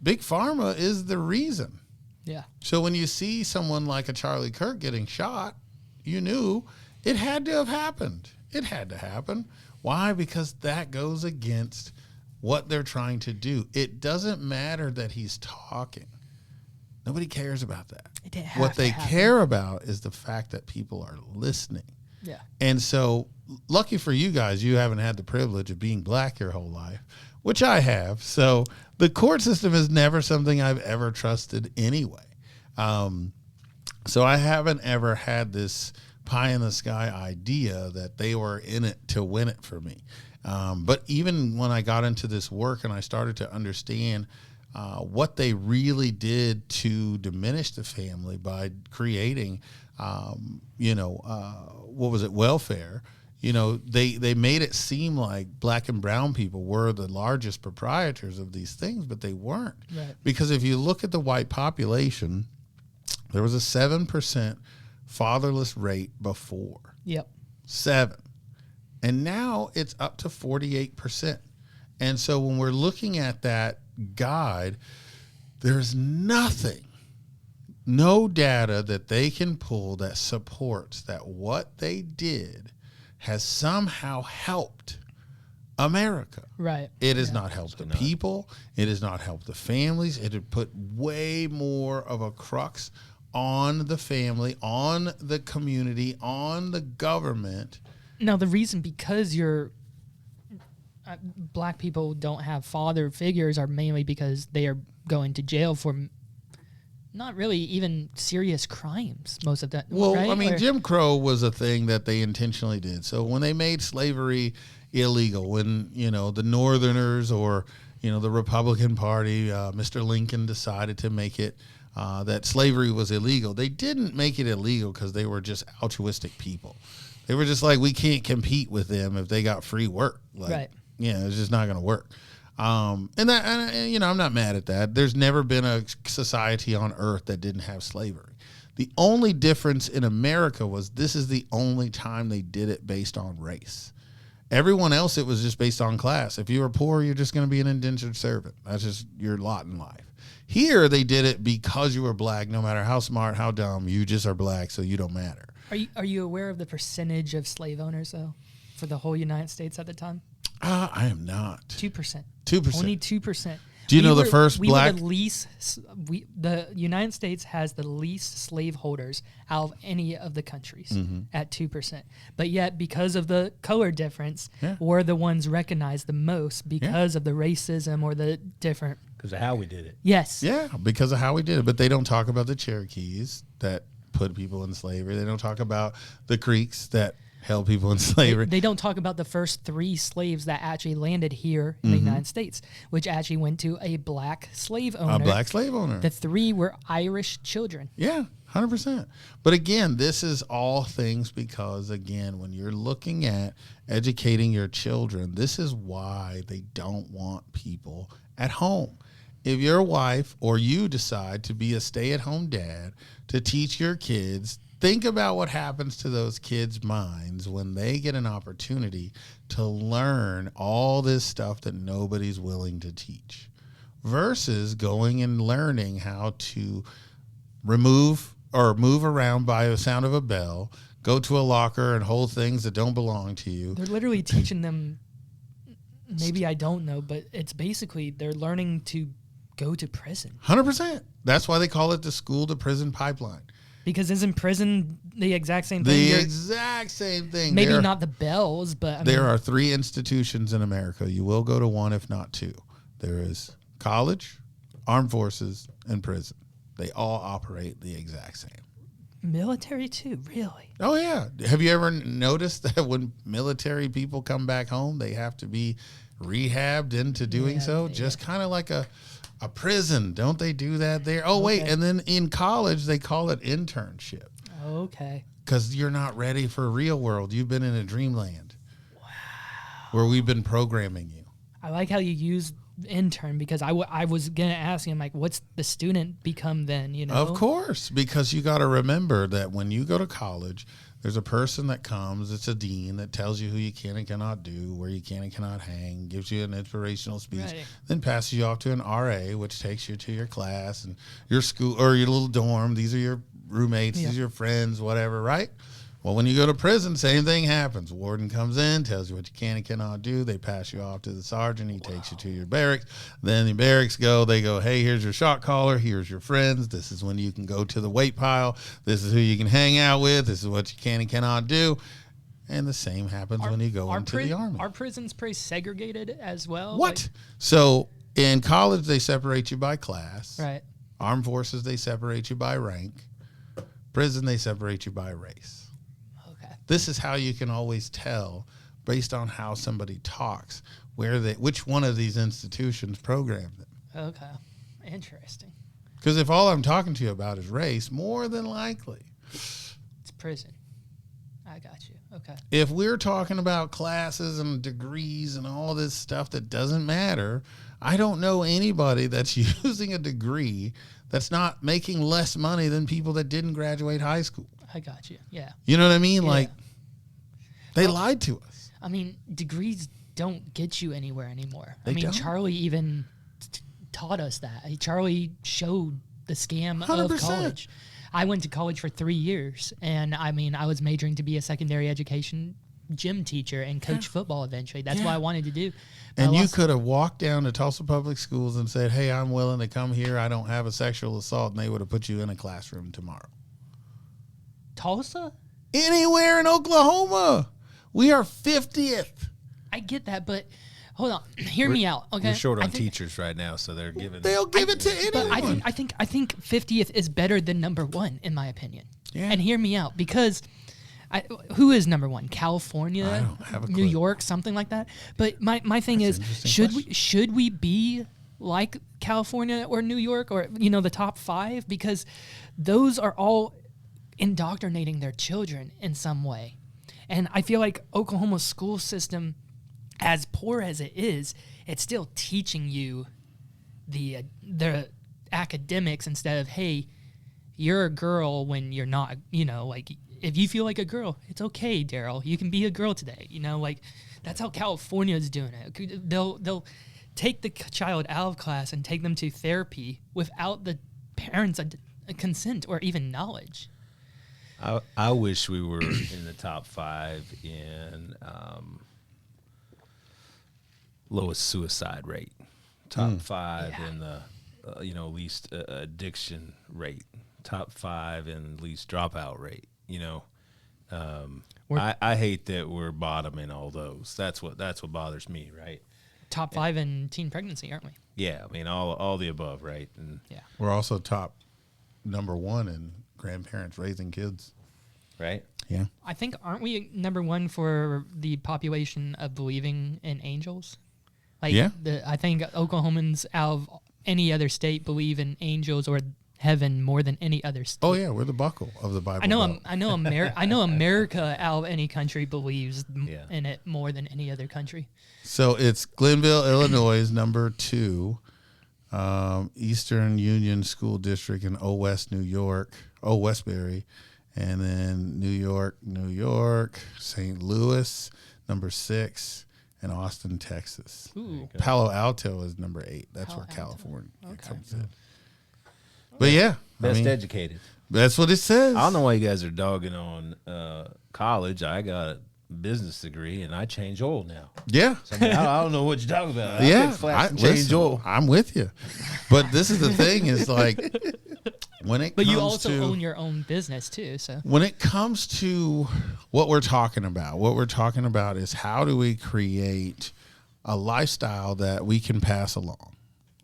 Big Pharma is the reason. Yeah. So when you see someone like a Charlie Kirk getting shot, you knew it had to have happened. It had to happen. Why? Because that goes against what they're trying to do. It doesn't matter that he's talking. Nobody cares about that. It didn't have What to they happen. care about is the fact that people are listening. Yeah. And so, lucky for you guys, you haven't had the privilege of being black your whole life, which I have. So the court system is never something I've ever trusted anyway. So I haven't ever had this pie in the sky idea that they were in it to win it for me. But even when I got into this work and I started to understand what they really did to diminish the family by creating, welfare. They made it seem like black and brown people were the largest proprietors of these things, but they weren't. Right. Because if you look at the white population, there was a 7% fatherless rate before. Yep. 7. And now it's up to 48%. And so when we're looking at that guide, there's no data that they can pull that supports that what they did has somehow helped America. Right. It has not helped the people. It has not helped the families. It had put way more of a crux on the family, on the community, on the government. Now, the reason because black people don't have father figures are mainly because they are going to jail for not really even serious crimes most of that. Well, right? I mean, Or- Jim Crow was a thing that they intentionally did. So when they made slavery illegal, when, the Northerners or, the Republican Party, Mr. Lincoln decided to make it that slavery was illegal. They didn't make it illegal because they were just altruistic people. They were just like, we can't compete with them if they got free work. Like, Right. Yeah, it's just not going to work. I'm not mad at that. There's never been a society on earth that didn't have slavery. The only difference in America was this is the only time they did it based on race. Everyone else, it was just based on class. If you were poor, you're just going to be an indentured servant. That's just your lot in life. Here, they did it because you were black. No matter how smart, how dumb, you just are black, so you don't matter. Are you aware of the percentage of slave owners, though, for the whole United States at the time? I am not. 2%. 2%. Only 2%. Do you know the first black? The United States has the least slaveholders out of any of the countries at 2%. But yet, because of the color difference, we're the ones recognized the most because of the racism or the different. Because of how we did it. Yes. Yeah, because of how we did it. But they don't talk about the Cherokees that put people in slavery. They don't talk about the Creeks that held people in slavery. They don't talk about the first 3 slaves that actually landed here in the United States, which actually went to a black slave owner. A black slave owner. The 3 were Irish children. Yeah, 100%. But again, this is all things because, again, when you're looking at educating your children, this is why they don't want people at home. If your wife or you decide to be a stay-at-home dad to teach your kids, think about what happens to those kids' minds when they get an opportunity to learn all this stuff that nobody's willing to teach versus going and learning how to remove or move around by the sound of a bell, go to a locker and hold things that don't belong to you. They're literally teaching them, maybe I don't know, but it's basically they're learning to go to prison. 100%. That's why they call it the school to prison pipeline. Because isn't prison the exact same thing? The exact same thing. Maybe not the bells, but there are 3 institutions in America. You will go to one, if not 2. There is college, armed forces, and prison. They all operate the exact same. Military too, really? Oh, yeah. Have you ever noticed that when military people come back home, they have to be rehabbed into doing so? Just kind of like a prison. Don't they do that there? Oh, wait. And then in college, they call it internship. Okay. Because you're not ready for real world. You've been in a dreamland. Wow. Where we've been programming you. I like how you use intern because I was going to ask him, like, what's the student become then, Of course, because you got to remember that when you go to college, there's a person that comes, it's a dean that tells you who you can and cannot do, where you can and cannot hang, gives you an inspirational speech, then passes you off to an RA, which takes you to your class and your school or your little dorm. These are your roommates, these are your friends, whatever, right? Well, when you go to prison, same thing happens. Warden comes in, tells you what you can and cannot do. They pass you off to the sergeant. He takes you to your barracks. Then the barracks they go, hey, here's your shot caller. Here's your friends. This is when you can go to the weight pile. This is who you can hang out with. This is what you can and cannot do. And the same happens when you go into the Army. Are prisons pretty segregated as well? What? So in college, they separate you by class. Right. Armed forces, they separate you by rank. Prison, they separate you by race. This is how you can always tell, based on how somebody talks, which one of these institutions programmed them. Okay, interesting. Because if all I'm talking to you about is race, more than likely, it's prison. I got you. Okay. If we're talking about classes and degrees and all this stuff that doesn't matter, I don't know anybody that's using a degree that's not making less money than people that didn't graduate high school. I got you. Yeah. You know what I mean? Yeah. Like, they lied to us. I mean, degrees don't get you anywhere anymore. They don't. Charlie even taught us that. Charlie showed the scam 100%. of college. I went to college for 3 years, and I was majoring to be a secondary education gym teacher and coach football eventually. That's what I wanted to do. And you could have walked down to Tulsa Public Schools and said, hey, I'm willing to come here. I don't have a sexual assault. And they would have put you in a classroom tomorrow. Tulsa? Anywhere in Oklahoma. We are 50th. I get that, but hold on. Hear me out, okay? We're short on teachers right now, so they'll give it to anyone. But I think 50th is better than number 1, in my opinion. Yeah. And hear me out, because who is number one? California, I don't have a New clue. York, something like that. But my thing That's is, an interesting should we be like California or New York or the top 5, because those are all indoctrinating their children in some way. And I feel like Oklahoma's school system, as poor as it is, it's still teaching you the academics instead of, hey, you're a girl when you're not, like if you feel like a girl, it's okay, Darrell, you can be a girl today. Like that's how California is doing it. They'll take the child out of class and take them to therapy without the parents' consent or even knowledge. I wish we were in the top 5 in lowest suicide rate, top 5 in the least addiction rate, top 5 in least dropout rate. I hate that we're bottoming all those. That's what bothers me, right? Top 5 in teen pregnancy, aren't we? Yeah, I mean all the above, right? And Yeah. We're also top number 1 in grandparents raising kids. right. Yeah. I think, aren't we number 1 for the population of believing in angels? Like, Yeah. I think Oklahomans out of any other state believe in angels or heaven more than any other state. Oh yeah, we're the buckle of the Bible. I know Belt. I know America out of any country believes Yeah. in it more than any other country. So it's Glenville, Illinois is number 2, Eastern Union School District in Westbury, and then New York, St. Louis, number 6, and Austin, Texas. Ooh. Palo Alto is number 8. That's Palo where Alto. California Okay. comes in. But yeah, Best educated. that's what it says. I don't know why you guys are dogging on college. I got a business degree and I change oil now. Yeah. So, I mean, I don't know what you're talking about. I Yeah, fix flaps and change listen, oil. I'm with you. But this is the thing is like when it But comes you also to own your own business too, so when it comes to what we're talking about is how do we create a lifestyle that we can pass along.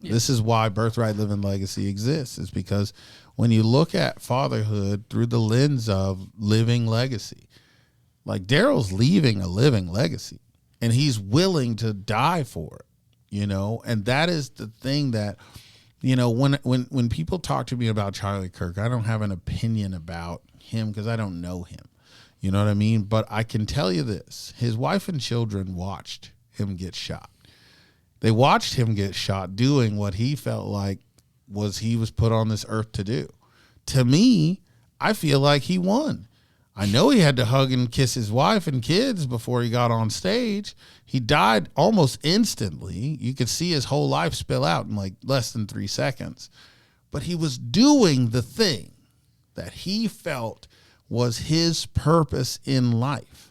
Yeah. This is why Birthright Living Legacy exists, is because when you look at fatherhood through the lens of living legacy, like Darrell's leaving a living legacy and he's willing to die for it, and that is the thing that, when people talk to me about Charlie Kirk, I don't have an opinion about him because I don't know him. You know what I mean? But I can tell you this, his wife and children watched him get shot. They watched him get shot doing what he felt like he was put on this earth to do. To me, I feel like he won. I know he had to hug and kiss his wife and kids before he got on stage. He died almost instantly. You could see his whole life spill out in like less than 3 seconds. But he was doing the thing that he felt was his purpose in life.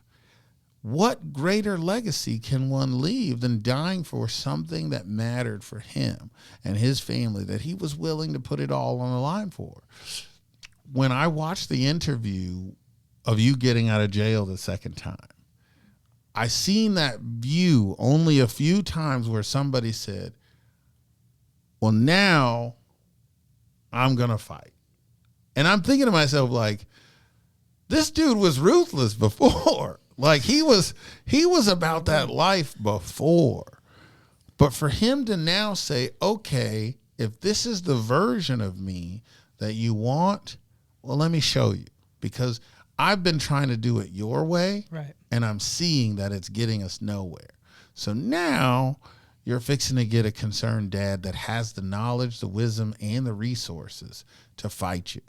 What greater legacy can one leave than dying for something that mattered for him and his family, that he was willing to put it all on the line for? When I watched the interview of you getting out of jail the second time, I seen that view only a few times where somebody said, well, now I'm going to fight. And I'm thinking to myself, like, this dude was ruthless before. Like he was about that life before. But for him to now say, okay, if this is the version of me that you want, well, let me show you. Because I've been trying to do it your way, right, and I'm seeing that it's getting us nowhere. So now you're fixing to get a concerned dad that has the knowledge, the wisdom, and the resources to fight you.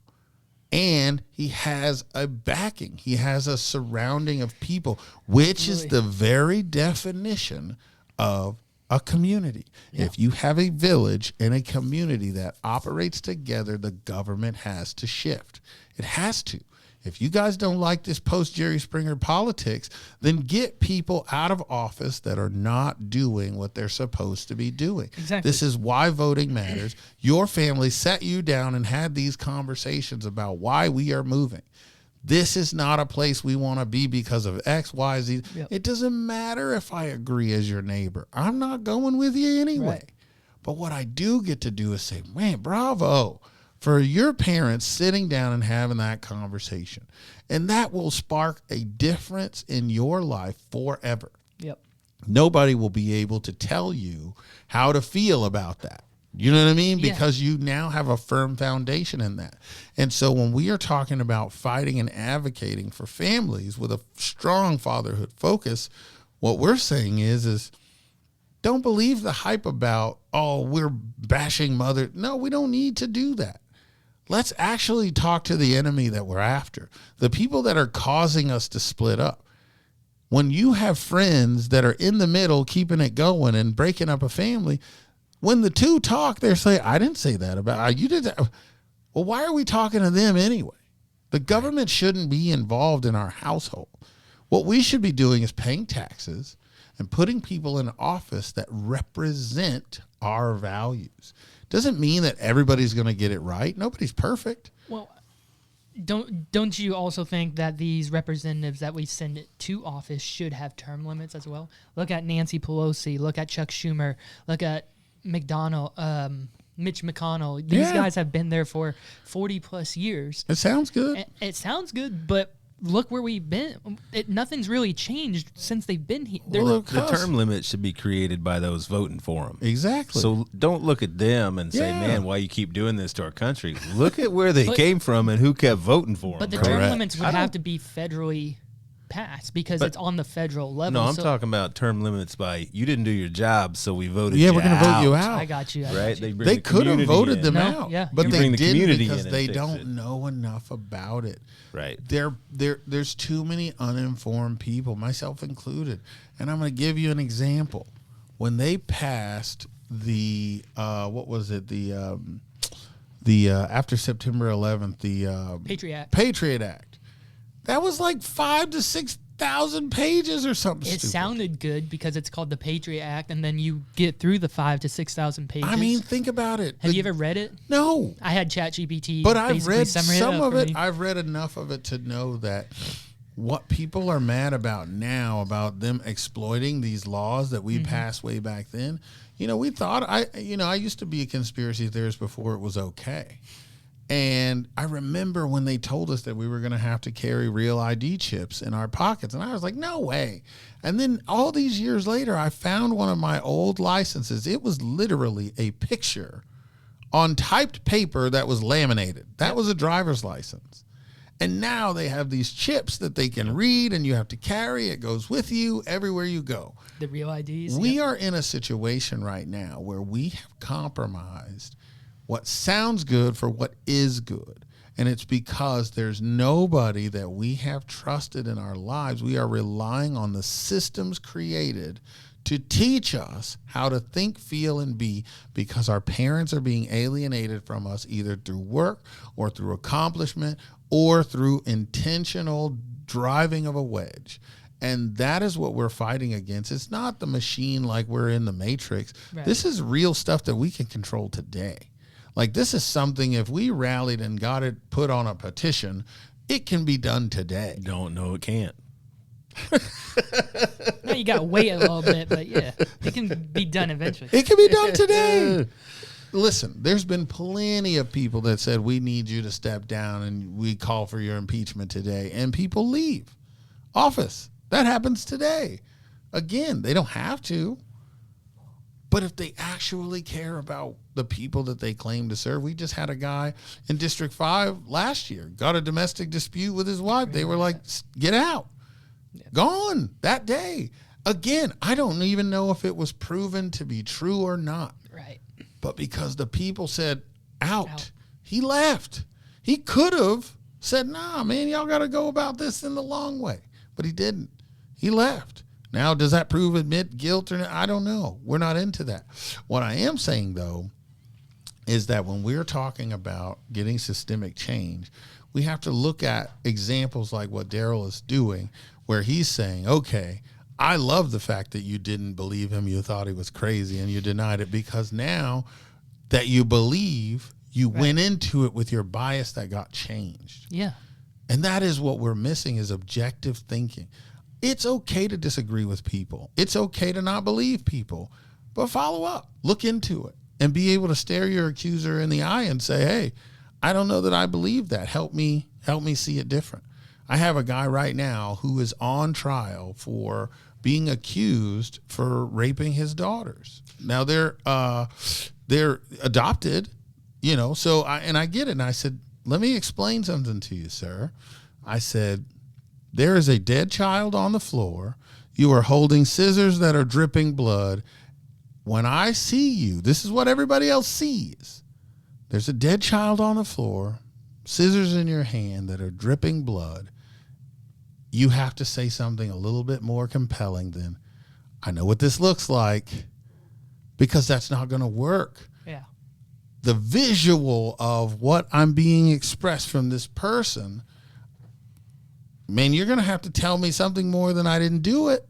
And he has a backing. He has a surrounding of people, which is the very definition of a community. Yeah. If you have a village and a community that operates together, the government has to shift. It has to. If you guys don't like this post-Jerry Springer politics, then get people out of office that are not doing what they're supposed to be doing. Exactly. This is why voting matters. Your family sat you down and had these conversations about why we are moving. This is not a place we want to be because of X, Y, Z. Yep. It doesn't matter if I agree as your neighbor. I'm not going with you anyway. Right. But what I do get to do is say, man, bravo. for your parents sitting down and having that conversation. And that will spark a difference in your life forever. Yep. Nobody will be able to tell you how to feel about that. You know what I mean? Yeah. Because you now have a firm foundation in that. And so when we are talking about fighting and advocating for families with a strong fatherhood focus, what we're saying is don't believe the hype about, oh, we're bashing mother. No, we don't need to do that. Let's actually talk to the enemy that we're after, the people that are causing us to split up. When you have friends that are in the middle, keeping it going and breaking up a family, when the two talk, they're saying, I didn't say that about you. Did that. Well, why are we talking to them anyway? The government shouldn't be involved in our household. What we should be doing is paying taxes and putting people in office that represent our values. Doesn't mean that everybody's going to get it right. Nobody's perfect. Well, don't you also think that these representatives that we send to office should have term limits as well? Look at Nancy Pelosi. Look at Chuck Schumer. Look at Mitch McConnell. These guys have been there for 40 plus years. It sounds good. It sounds good, but look where we've been. Nothing's really changed since they've been here. The term limit should be created by those voting for them. Exactly. So don't look at them and say, man, why you keep doing this to our country? Look at where they came from and who kept voting for them. But the term limits would have to be federally passed because it's on the federal level. No, I'm talking about term limits by you didn't do your job, so we voted you out. we're going to vote you out. I got you. Right? They could have voted them out, but they didn't because they don't know enough about it. Right. There's too many uninformed people, myself included. And I'm going to give you an example. When they passed the after September 11th, the Patriot Act. That was like 5,000 to 6,000 pages or something. It sounded good because it's called the Patriot Act, and then you get through the 5,000 to 6,000 pages. I mean, think about it. Have you ever read it? No. I had ChatGPT. But I've read some of it. I've read enough of it to know that what people are mad about now, about them exploiting these laws that we passed way back then. You know, we thought I used to be a conspiracy theorist before it was okay. And I remember when they told us that we were going to have to carry real ID chips in our pockets. And I was like, no way. And then all these years later, I found one of my old licenses. It was literally a picture on typed paper that was laminated. That was a driver's license. And now they have these chips that they can read and you have to carry. It goes with you everywhere you go. The real IDs. We are in a situation right now where we have compromised what sounds good for what is good. And it's because there's nobody that we have trusted in our lives. We are relying on the systems created to teach us how to think, feel, and be because our parents are being alienated from us either through work or through accomplishment or through intentional driving of a wedge. And that is what we're fighting against. It's not the machine like we're in the Matrix. Right. This is real stuff that we can control today. Like this is something, if we rallied and got it put on a petition, it can be done today. Don't know it can't. No, you got to wait a little bit, but yeah, it can be done eventually. It can be done today. Listen, there's been plenty of people that said, we need you to step down and we call for your impeachment today. And people leave office. That happens today. Again, they don't have to. But if they actually care about the people that they claim to serve, we just had a guy in District 5 last year, got a domestic dispute with his wife. They were like, get out. Yeah. Gone that day. Again, I don't even know if it was proven to be true or not. Right. But because the people said out, he left. He could have said, nah, man, y'all got to go about this in the long way. But he didn't. He left. Now, does that prove admit guilt or not? I don't know. We're not into that. What I am saying, though, is that when we're talking about getting systemic change, we have to look at examples like what Darrell is doing, where he's saying, okay, I love the fact that you didn't believe him. You thought he was crazy and you denied it because now that you believe, you went into it with your bias that got changed. Yeah. And that is what we're missing is objective thinking. It's okay to disagree with people. It's okay to not believe people, but follow up, look into it, and be able to stare your accuser in the eye and say, hey, I don't know that I believe that. Help me see it different. I have a guy right now who is on trial for being accused for raping his daughters. Now they're adopted, so I get it. And I said, let me explain something to you, sir. I said, there is a dead child on the floor. You are holding scissors that are dripping blood. When I see you, this is what everybody else sees. There's a dead child on the floor, scissors in your hand that are dripping blood. You have to say something a little bit more compelling than, I know what this looks like, because that's not going to work. Yeah. The visual of what I'm being expressed from this person, man, you're going to have to tell me something more than I didn't do it.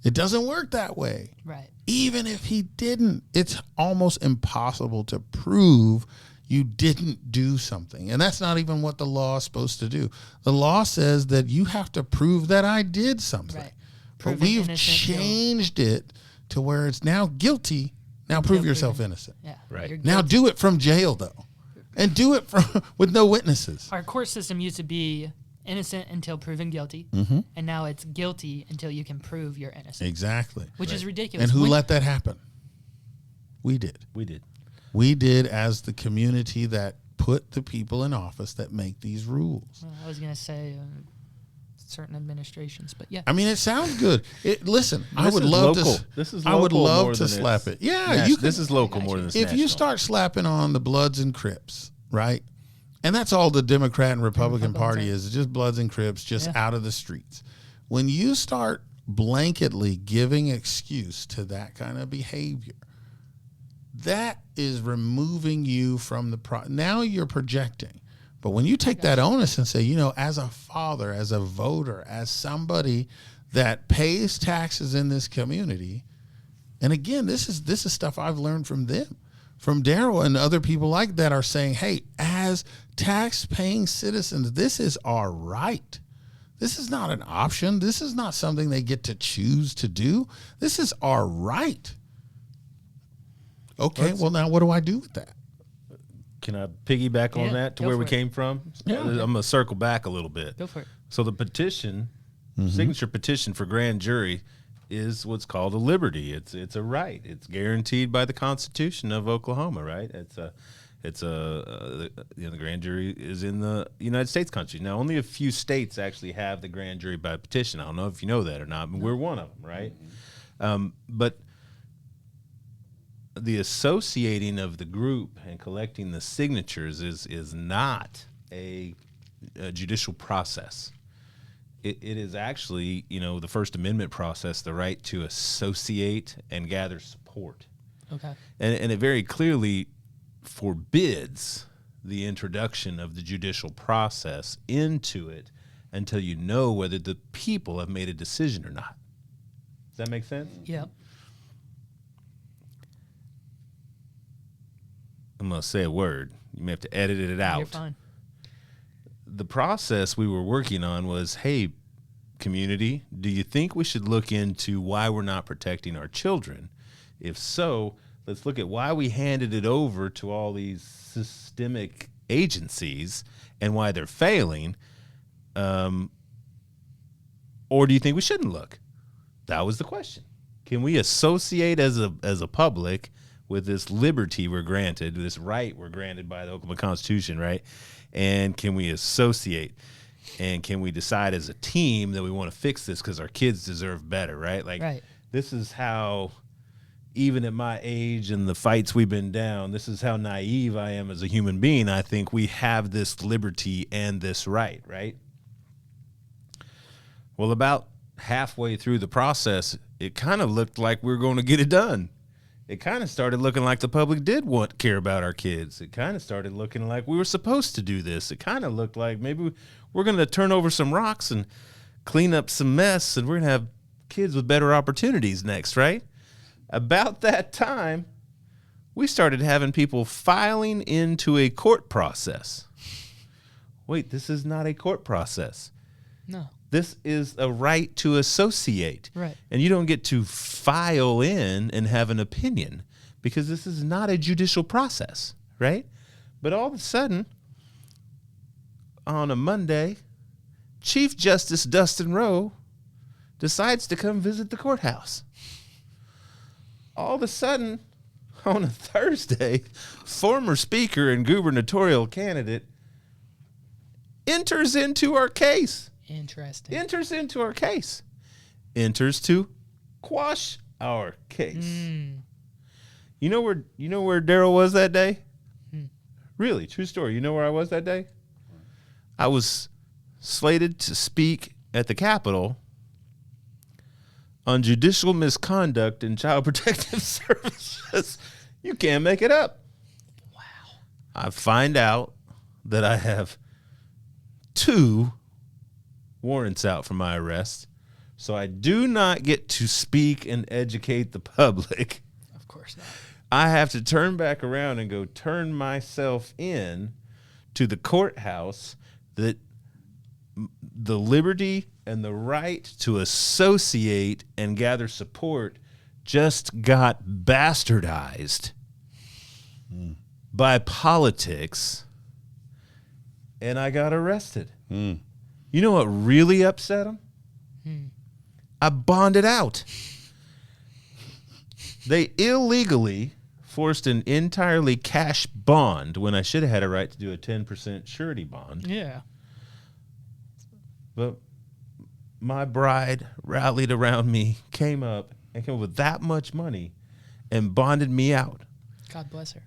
It doesn't work that way. Right. Even if he didn't, it's almost impossible to prove you didn't do something. And that's not even what the law is supposed to do. The law says that you have to prove that I did something. Right. But we've changed it to where it's now guilty. Now prove yourself innocent. Yeah. Right. Now do it from jail, though. And do it with no witnesses. Our court system used to be innocent until proven guilty, and now it's guilty until you can prove you're innocent. Exactly. Which is ridiculous. And who let that happen? We did. We did as the community that put the people in office that make these rules. Well, I was going to say certain administrations, but yeah. I mean, it sounds good. Listen, I would love to. This is I would local love more to than slap it. Yeah, Yes, you can. this is local more than it's If you national. start slapping on the Bloods and Crips, right? And that's all the Democrat and Republican Party is just Bloods and Crips, just out of the streets. When you start blanketly giving excuse to that kind of behavior, that is removing you from the now you're projecting. But when you take that onus and say, as a father, as a voter, as somebody that pays taxes in this community, and again, this is stuff I've learned from them, from Darrell and other people like that are saying, hey, as tax-paying citizens, this is our right. This is not an option. This is not something they get to choose to do. This is our right. Okay, well, now what do I do with that? Can I piggyback on that to where we came from? Yeah. I'm going to circle back a little bit. Go for it. So the petition, signature petition for grand jury is what's called a liberty. It's a right. It's guaranteed by the Constitution of Oklahoma, right? The grand jury is in the United States country. Now, only a few states actually have the grand jury by petition. I don't know if you know that or not, but we're one of them, right? But the associating of the group and collecting the signatures is not a judicial process. It is actually, the First Amendment process, the right to associate and gather support. Okay. And it very clearly forbids the introduction of the judicial process into it until you know whether the people have made a decision or not. Does that make sense? Yeah. I'm going to say a word. You may have to edit it out. You're fine. The process we were working on was, hey, community, do you think we should look into why we're not protecting our children? If so, let's look at why we handed it over to all these systemic agencies and why they're failing. Or do you think we shouldn't look? That was the question. Can we associate as a public with this liberty we're granted, this right we're granted by the Oklahoma Constitution, right? And can we associate? And can we decide as a team that we want to fix this because our kids deserve better, right? This is how, even at my age and the fights we've been down, this is how naive I am as a human being. I think we have this liberty and this right? Well, about halfway through the process, it kind of looked like we were going to get it done. It kind of started looking like the public did care about our kids. It kind of started looking like we were supposed to do this. It kind of looked like maybe we're going to turn over some rocks and clean up some mess, and we're going to have kids with better opportunities next, right? About that time, we started having people filing into a court process. Wait, this is not a court process. No. This is a right to associate. Right. And you don't get to file in and have an opinion because this is not a judicial process, right? But all of a sudden, on a Monday, Chief Justice Dustin Rowe decides to come visit the courthouse. All of a sudden, on a Thursday, former speaker and gubernatorial candidate enters into our case. Interesting. Enters into our case. Enters to quash our case. You know where Darrell was that day? Really, true story. You know where I was that day? I was slated to speak at the Capitol on judicial misconduct in child protective services. You can't make it up. Wow. I find out that I have 2 warrants out for my arrest, so I do not get to speak and educate the public. Of course not. I have to turn back around and go turn myself in to the courthouse that the liberty and the right to associate and gather support just got bastardized by politics, and I got arrested. You know what really upset them? I bonded out. They illegally forced an entirely cash bond when I should have had a right to do a 10% surety bond. Yeah. But my bride rallied around me, came up with that much money and bonded me out. God bless her.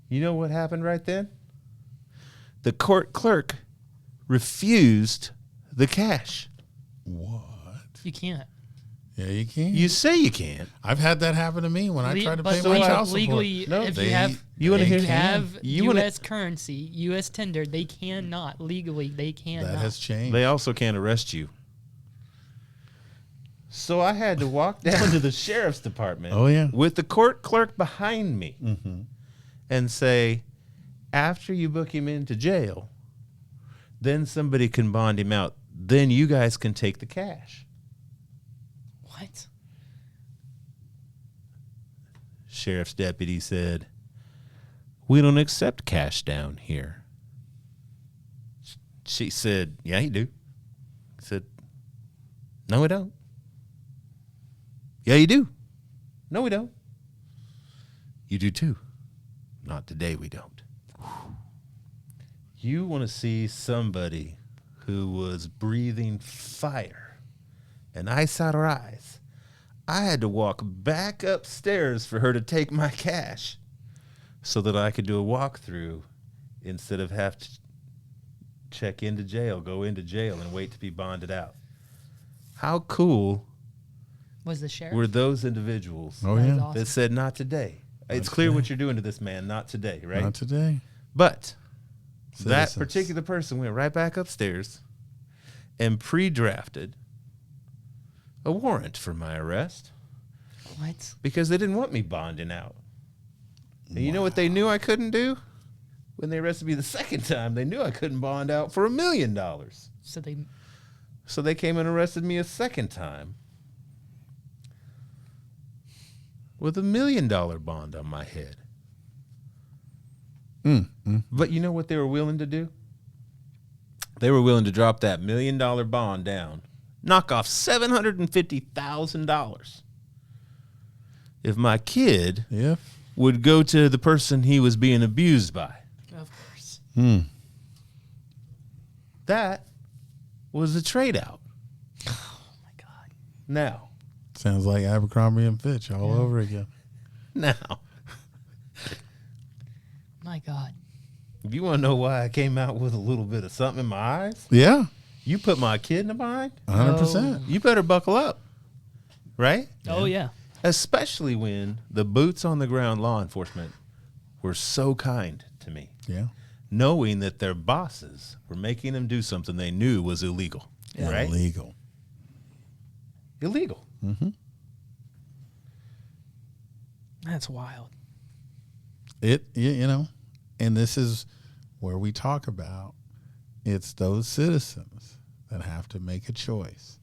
You know what happened right then? The court clerk refused the cash. What? You can't. Yeah, you can. You say you can't. I've had that happen to me when I tried to pay but my child support. legally, No, if they- you have, you wanna if hear- you have you wanna- U.S. currency, U.S. tender, they cannot legally. They cannot. That has changed. They also can't arrest you. So I had to walk down to the sheriff's department with the court clerk behind me and say, after you book him into jail, then somebody can bond him out. Then you guys can take the cash. What? Sheriff's deputy said, we don't accept cash down here. She said, yeah, you do. I said, no, we don't. Yeah, you do. No, we don't. You do too. Not today, we don't. You want to see somebody who was breathing fire and ice out her eyes. I had to walk back upstairs for her to take my cash so that I could do a walkthrough instead of have to check into jail, go into jail, and wait to be bonded out. How cool Was the sheriff? were those individuals Oh, That is yeah. awesome. that said, not today? It's clear what you're doing to this man, not today, right? Not today. But that Citizens. particular person went right back upstairs and pre-drafted a warrant for my arrest What? because they didn't want me bonding out. And you know what they knew I couldn't do? When they arrested me the second time, they knew I couldn't bond out for $1 million. So they. So they came and arrested me a second time with $1 million bond on my head. But you know what they were willing to do? They were willing to drop that $1 million bond down, knock off $750,000 if my kid would go to the person he was being abused by. Of course. That was a trade out. Oh my God. Now, Sounds like Abercrombie and Fitch all over again. now, My God. if you want to know why I came out with a little bit of something in my eyes, Yeah, you put my kid in the bind, 100%. you better buckle up, right? Oh yeah. Especially when the boots on the ground law enforcement were so kind to me, Yeah. knowing that their bosses were making them do something they knew was illegal, right? Illegal. Illegal. That's wild. You know, and this is where we talk about it's those citizens that have to make a choice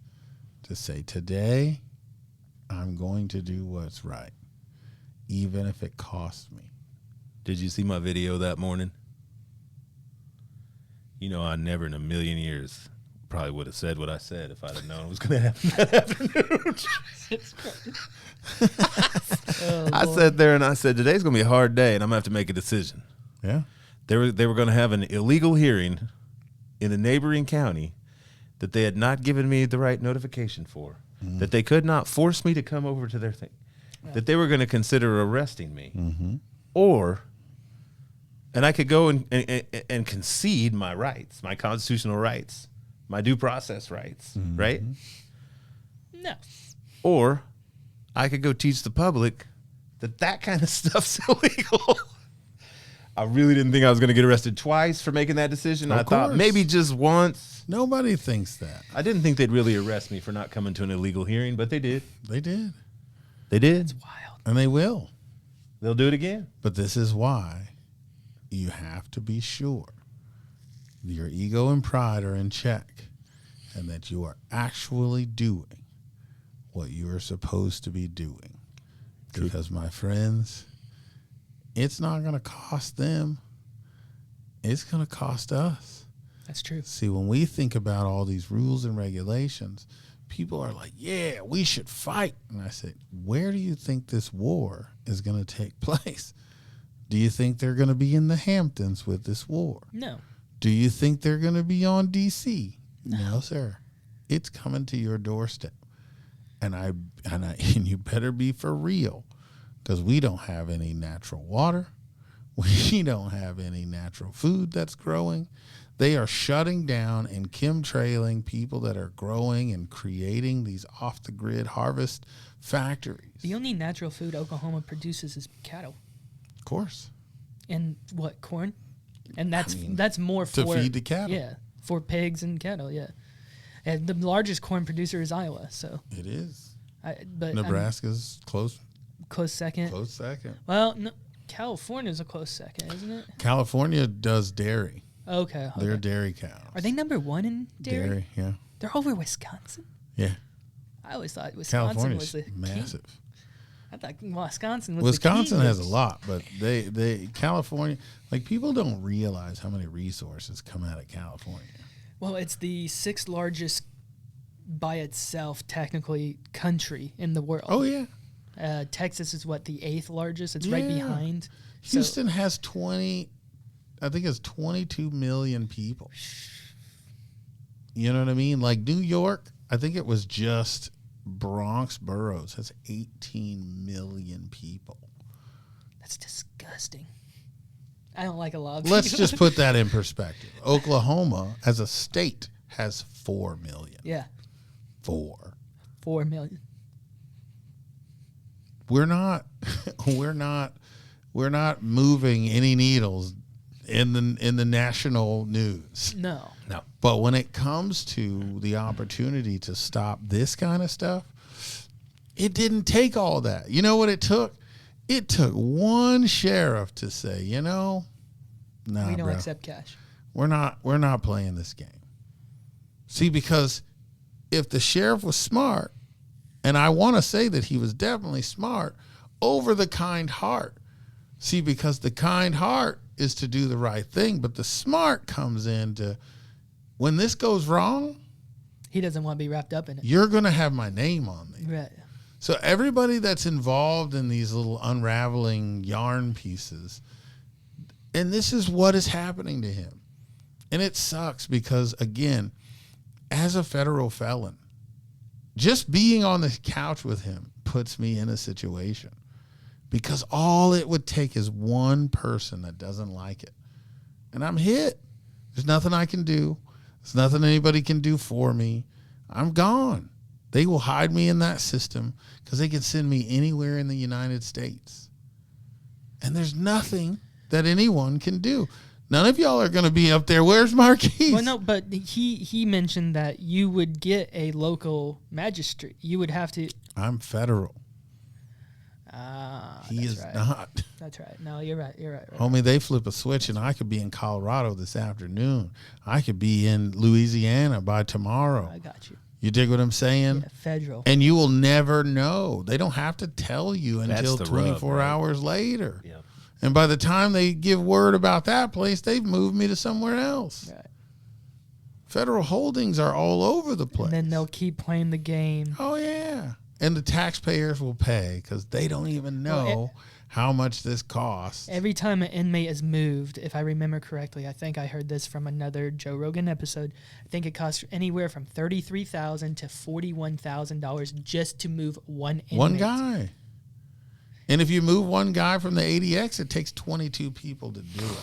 to say, today I'm going to do what's right, even if it costs me. Did you see my video that morning? You know, I never in a million years probably would have said what I said if I'd have known it was going to happen that afternoon. I sat there and I said, today's going to be a hard day, and I'm going to have to make a decision. Yeah. They were going to have an illegal hearing in a neighboring county that they had not given me the right notification for, that they could not force me to come over to their thing, that they were going to consider arresting me, and I could go and concede my rights, my constitutional rights, my due process rights, right? No. Or I could go teach the public that kind of stuff's illegal. I really didn't think I was going to get arrested twice for making that decision. I thought maybe just once. Nobody thinks that. I didn't think they'd really arrest me for not coming to an illegal hearing, but they did. They did. They did. It's wild. And they will. They'll do it again. But this is why you have to be sure your ego and pride are in check and that you are actually doing what you are supposed to be doing. True. Because, my friends, it's not going to cost them. It's going to cost us. That's true. See, when we think about all these rules and regulations, people are like, yeah, we should fight. And I say, where do you think this war is going to take place? Do you think they're going to be in the Hamptons with this war? No. Do you think they're going to be on D.C.? No, sir. It's coming to your doorstep. And you better be for real, because we don't have any natural water. We don't have any natural food that's growing. They are shutting down and chemtrailing people that are growing and creating these off-the-grid harvest factories. The only natural food Oklahoma produces is cattle. Of course. And what, corn? And that's more to for feed the cattle. Yeah, for pigs and cattle. Yeah, and the largest corn producer is Iowa. So it is. But Nebraska's close second. Close second. Well, no, California's a close second, isn't it? California does dairy. Okay. They're dairy cows. Are they number one in dairy? Dairy, yeah. They're over Wisconsin. Yeah. I always thought Wisconsin was the massive. King. I thought Wisconsin was Wisconsin the king. has a lot, but they California, like, people don't realize how many resources come out of California. Well, it's the sixth largest by itself, technically, country in the world. Oh, yeah. Texas is what, the eighth largest? It's right behind. Houston has 22 million people. You know what I mean? Like New York, I think it was just Bronx boroughs has 18 million people. That's disgusting. I don't like a lot of Let's people. just put that in perspective. Oklahoma, as a state, has 4 million. Yeah. 4 million. We're not moving any needles in the national news. No. But when it comes to the opportunity to stop this kind of stuff, it didn't take all that. You know what it took? It took one sheriff to say, we don't accept cash. We're not playing this game. See, because if the sheriff was smart, and I want to say that he was definitely smart, over the kind heart. See, because the kind heart is to do the right thing, but the smart comes into, when this goes wrong, he doesn't want to be wrapped up in it. You're going to have my name on there. Right. So everybody that's involved in these little unraveling yarn pieces, and this is what is happening to him. And it sucks because, again, as a federal felon, just being on the couch with him puts me in a situation, because all it would take is one person that doesn't like it, and I'm hit. There's nothing I can do. There's nothing anybody can do for me. I'm gone. They will hide me in that system because they can send me anywhere in the United States. And there's nothing that anyone can do. None of y'all are going to be up there. Where's Marquess? Well, no, but he mentioned that you would get a local magistrate. You would have to. I'm federal. He is right. not. That's right. No, you're right. You're right. Homie, they flip a switch and I could be in Colorado this afternoon. I could be in Louisiana by tomorrow. I got you. You dig what I'm saying? Yeah, federal. And you will never know. They don't have to tell you until the 24 rub, right? hours later. Yeah. And by the time they give word about that place, they've moved me to somewhere else. Right. Federal holdings are all over the place. And then they'll keep playing the game. Oh, yeah. And the taxpayers will pay because they don't even know how much this costs. Every time an inmate is moved, if I remember correctly, I think I heard this from another Joe Rogan episode, I think it costs anywhere from $33,000 to $41,000 just to move one inmate. One guy. And if you move one guy from the ADX, it takes 22 people to do it.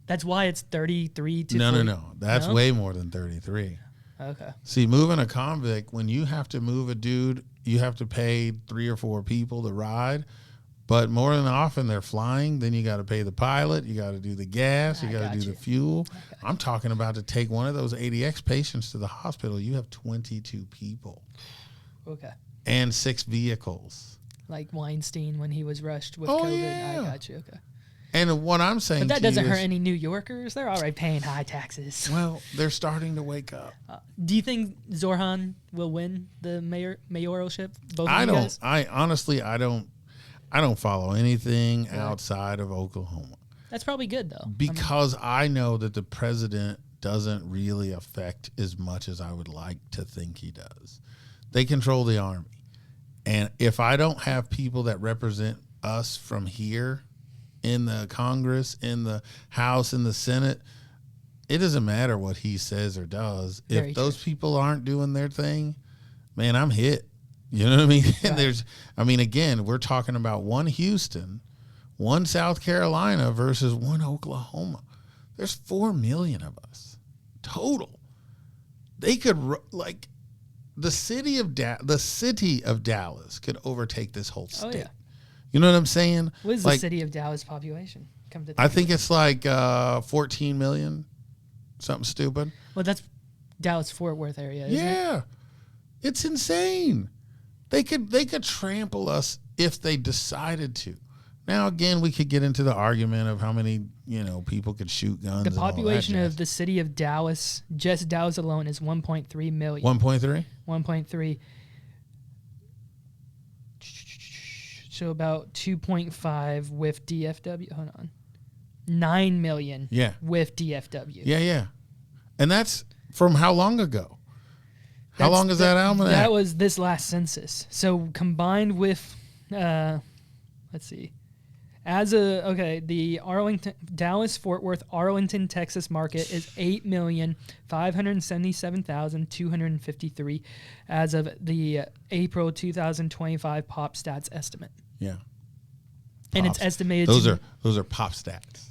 That's why it's 33 to No. 40. That's way more than 33. Okay. See, moving a convict, when you have to move a dude, you have to pay 3 or 4 people to ride. But more than often, they're flying. Then you got to pay the pilot. You got to do the gas. You got to do the fuel. I'm talking about to take one of those ADX patients to the hospital. You have 22 people. Okay. And 6 vehicles. Like Weinstein when he was rushed with Oh, COVID. yeah. I got you. Okay. And what I'm saying, But that to you doesn't hurt is, any New Yorkers. They're already paying high taxes. well, they're starting to wake up. Do you think Zorhan will win the mayoralship? Both of I you don't. guys? I don't follow anything outside of Oklahoma That's probably good though. because I know that the president doesn't really affect as much as I would like to think he does. They control the army. And if I don't have people that represent us from here in the Congress, in the House, in the Senate, it doesn't matter what he says or does. Very If those true. people aren't doing their thing, man, I'm hit. You know what I mean? Right. And again, we're talking about one Houston, one South Carolina versus one Oklahoma. There's 4 million of us total. They could the city of Dallas could overtake this whole state. Oh yeah. You know what I'm saying? What is the city of Dallas population? Come to I think it's like 14 million, something stupid. Well, that's Dallas Fort Worth area. Isn't it? Yeah, it's insane. They could trample us if they decided to. Now again, we could get into the argument of how many people could shoot guns. The and all that population jazz. of the city of Dallas, just Dallas alone, is 1.3 million. 1.3. 1.3. So about 2.5 with DFW. Hold on. 9 million with DFW. Yeah. And that's from how long ago? How long is that almanac? That was this last census. So combined with, let's see. The Dallas Fort Worth Arlington, Texas market is 8,577,253 as of the April 2025 Pop Stats estimate. Yeah. And it's estimated those are pop stats.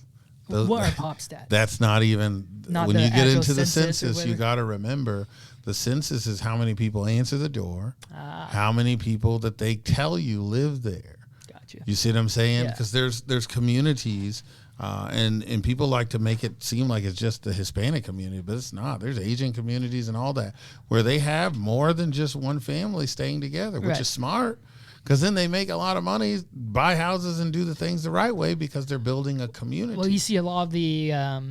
What are Pop Stats? That's not even Not when the you get actual into the census or census, you whatever? got to remember the census is how many people answer the door, how many people that they tell you live there. Gotcha. You see what I'm saying? Yeah. Because there's communities, and people like to make it seem like it's just the Hispanic community, but it's not. There's Asian communities and all that where they have more than just one family staying together, which Right. is smart. Because then they make a lot of money, buy houses, and do the things the right way because they're building a community. Well, you see a lot of the, I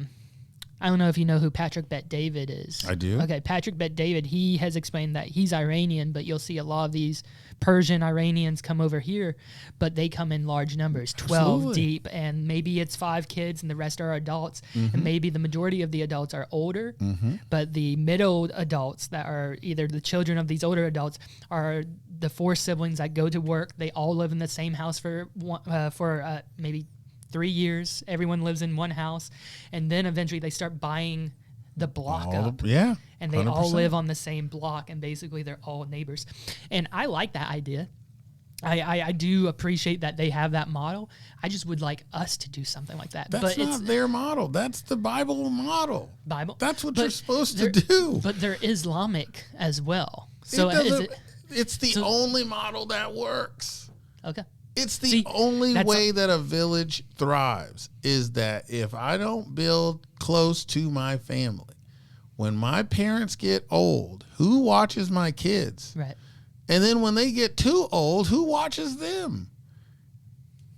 don't know if you know who Patrick Bet-David is. I do. Okay, Patrick Bet-David, he has explained that he's Iranian, but you'll see a lot of these Persian Iranians come over here, but they come in large numbers, 12 Absolutely. deep, and maybe it's 5 kids and the rest are adults, and maybe the majority of the adults are older, but the middle adults that are either the children of these older adults are the 4 siblings that go to work. They all live in the same house for maybe 3 years. Everyone lives in one house, and then eventually they start buying the block up. Yeah. And they all 100%. live on the same block, and basically they're all neighbors. And I like that idea. I do appreciate that they have that model. I just would like us to do something like that. That's but not it's their model. That's the Bible model. Bible. That's what But you're supposed to they're- do. But they're Islamic as well. So It's the only model that works. okay? It's the See, only that's way that a village thrives is that if I don't build close to my family, when my parents get old, who watches my kids? Right. And then when they get too old, who watches them?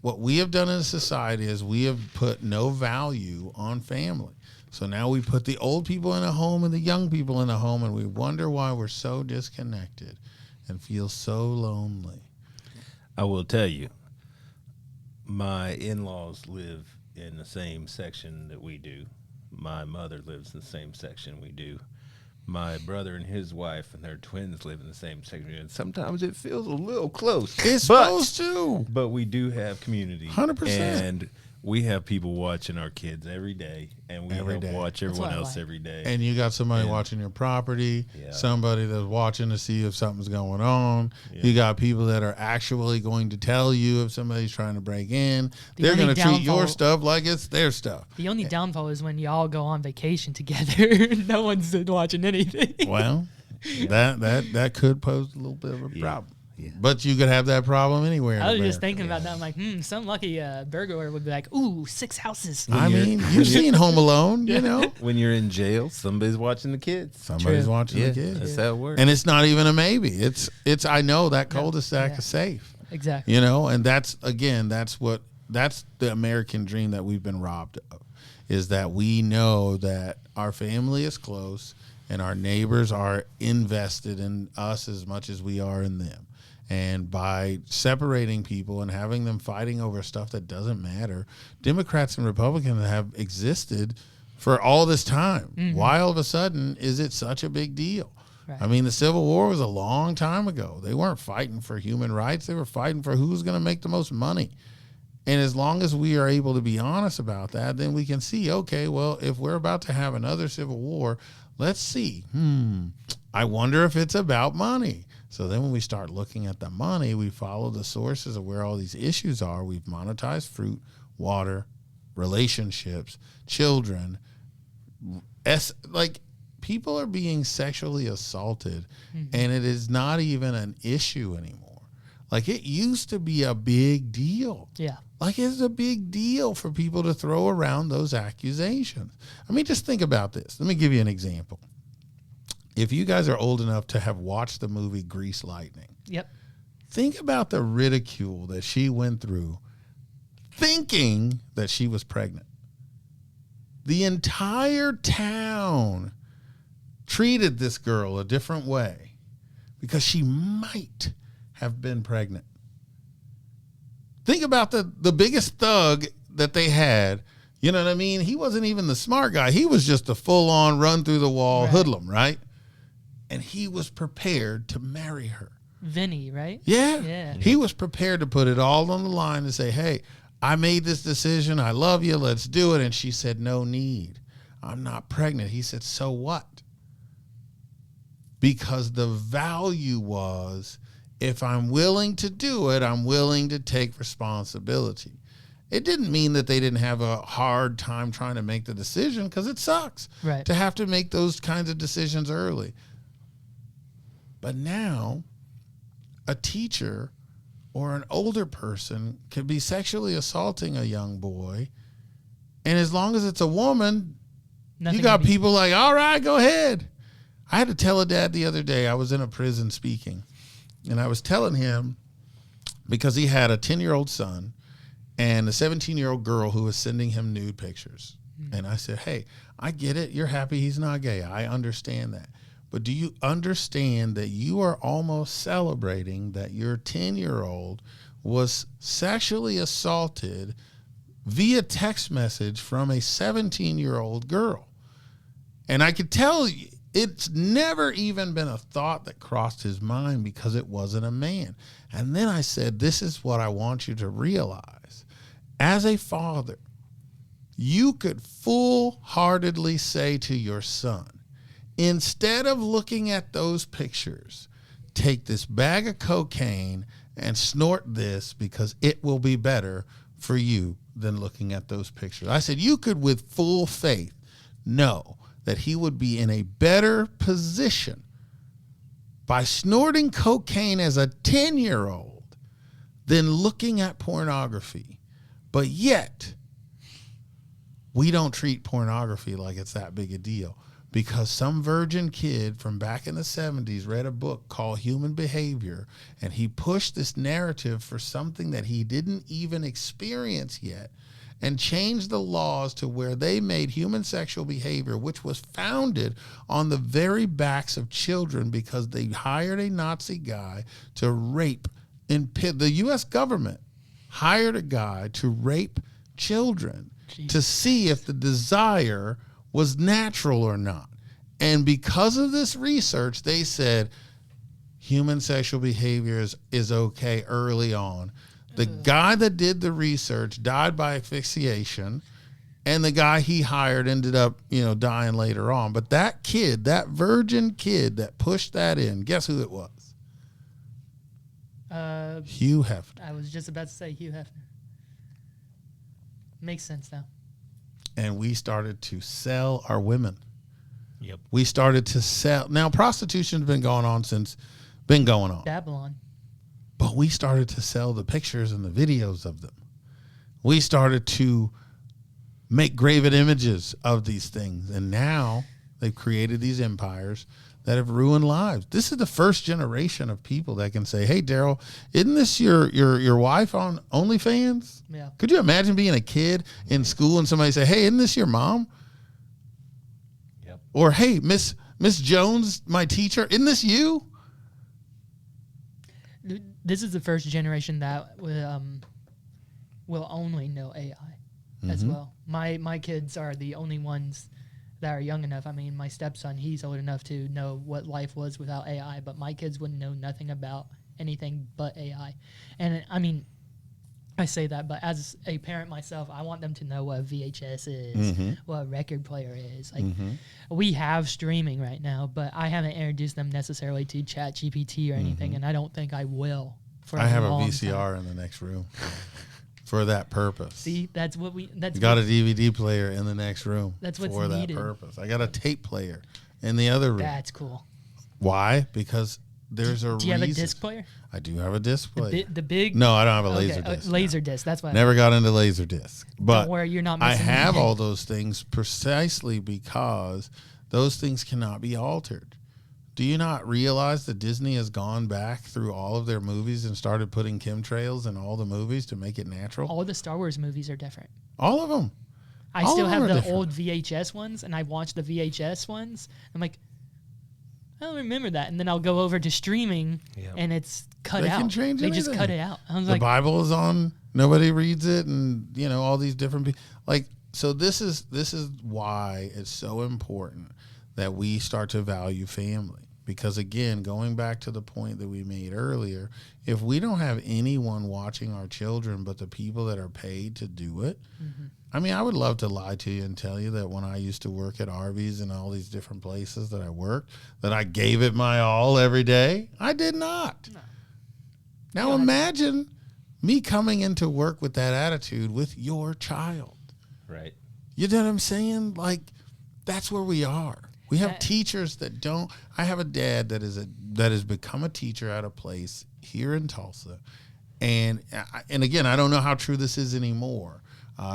What we have done in society is we have put no value on family. So now we put the old people in a home and the young people in a home, and we wonder why we're so disconnected and feel so lonely. I will tell you, my in-laws live in the same section that we do. My mother lives in the same section we do. My brother and his wife and their twins live in the same section, and sometimes it feels a little close. It's supposed to. But we do have community. 100%. And we have people watching our kids every day, and we Every help day. watch everyone else every day. And you got somebody watching your property, somebody that's watching to see if something's going on. Yeah. You got people that are actually going to tell you if somebody's trying to break in. They're going to treat your stuff like it's their stuff. The only downfall is when y'all go on vacation together. No one's watching anything. Well, that could pose a little bit of a problem. Yeah. But you could have that problem anywhere. I was just thinking about that. I'm like, some lucky burglar would be like, ooh, 6 houses. I mean, you've seen Home Alone, you know. When you're in jail, somebody's watching the kids. Somebody's watching the kids. That's how it works. And it's not even a maybe. It's I know that cul-de-sac is safe. Exactly. You know, and that's the American dream that we've been robbed of, is that we know that our family is close and our neighbors are invested in us as much as we are in them. And by separating people and having them fighting over stuff that doesn't matter, Democrats and Republicans have existed for all this time. Mm-hmm. Why all of a sudden is it such a big deal? Right. I mean, the Civil War was a long time ago. They weren't fighting for human rights. They were fighting for who's going to make the most money. And as long as we are able to be honest about that, then we can see, okay, well, if we're about to have another Civil War, let's see. I wonder if it's about money. So then when we start looking at the money, we follow the sources of where all these issues are. We've monetized fruit, water, relationships, children. Like, people are being sexually assaulted, and it is not even an issue anymore. Like, it used to be a big deal. Yeah. Like, it's a big deal for people to throw around those accusations. I mean, just think about this. Let me give you an example. If you guys are old enough to have watched the movie Grease Lightning, think about the ridicule that she went through thinking that she was pregnant. The entire town treated this girl a different way because she might have been pregnant. Think about the biggest thug that they had. You know what I mean? He wasn't even the smart guy. He was just a full-on run-through-the-wall hoodlum, right? And he was prepared to marry her. Vinny, right? Yeah. He was prepared to put it all on the line and say, hey, I made this decision. I love you. Let's do it. And she said, no need. I'm not pregnant. He said, so what? Because the value was, if I'm willing to do it, I'm willing to take responsibility. It didn't mean that they didn't have a hard time trying to make the decision, because it sucks to have to make those kinds of decisions early. But now, a teacher or an older person could be sexually assaulting a young boy, and as long as it's a woman, you got people like, all right, go ahead. I had to tell a dad the other day, I was in a prison speaking, and I was telling him, because he had a 10-year-old son and a 17-year-old girl who was sending him nude pictures. And I said, hey, I get it. You're happy he's not gay. I understand that. But do you understand that you are almost celebrating that your 10-year-old was sexually assaulted via text message from a 17-year-old girl? And I could tell you, it's never even been a thought that crossed his mind, because it wasn't a man. And then I said, this is what I want you to realize. As a father, you could full-heartedly say to your son, instead of looking at those pictures, take this bag of cocaine and snort this, because it will be better for you than looking at those pictures. I said, you could with full faith know that he would be in a better position by snorting cocaine as a 10-year-old than looking at pornography. But yet, we don't treat pornography like it's that big a deal, because some virgin kid from back in the 70s read a book called Human Behavior, and he pushed this narrative for something that he didn't even experience yet, and changed the laws to where they made human sexual behavior, which was founded on the very backs of children, because they hired a Nazi guy to rape. The U.S. government hired a guy to rape children to see if the desire was natural or not. And because of this research, they said human sexual behavior is okay early on. The guy that did the research died by asphyxiation, and the guy he hired ended up, dying later on. But that kid, that virgin kid that pushed that in, guess who it was? Hugh Hefner. I was just about to say Hugh Hefner. Makes sense now. And we started to sell our women. Yep. We started to sell. Now, prostitution's been going on. Babylon. But we started to sell the pictures and the videos of them. We started to make graven images of these things. And now they've created these empires that have ruined lives. This is the first generation of people that can say, hey, Darrell, isn't this your wife on OnlyFans? Yeah. Could you imagine being a kid in school and somebody say, hey, isn't this your mom? Yep. Or, hey, Miss Jones, my teacher, isn't this you? This is the first generation that will only know AI as well. My kids are the only ones that are young enough. I mean, my stepson, he's old enough to know what life was without AI, but my kids wouldn't know nothing about anything but AI. And I mean, I say that, but as a parent myself, I want them to know what VHS is, what a record player is. Like, we have streaming right now, but I haven't introduced them necessarily to ChatGPT or anything, and I don't think I will. I have a long VCR time. in the next room for that purpose. See, that's what we. That's got what, a DVD player in the next room. That's what's for needed. that purpose. I got a tape player in the other room. That's cool. Why? Because there's a reason. Do you have a disc player? I do have a disc player. The big. No, I don't have a Okay, laser disc. laser disc. That's what. Never got into laser disc. But Don't worry, you're not I missing have anything. all those things precisely because those things cannot be altered. Do you not realize that Disney has gone back through all of their movies and started putting chemtrails in all the movies to make it natural? All the Star Wars movies are different. All of them. I All still of them have are the different. old VHS ones, and I watch the VHS ones. I'm like, I don't remember that. And then I'll go over to streaming, and it's cut They out. can change They just anything. cut it out. I was The like, Bible is on. Nobody reads it, and all these different people. Like, so this is why it's so important that we start to value family. Because again, going back to the point that we made earlier, if we don't have anyone watching our children but the people that are paid to do it, I mean, I would love to lie to you and tell you that when I used to work at Arby's and all these different places that I worked, that I gave it my all every day. I did not. No. Now imagine me coming into work with that attitude with your child. Right. You know what I'm saying? Like, that's where we are. We have That- teachers that don't. I have a dad that has become a teacher at a place here in Tulsa, and again, I don't know how true this is anymore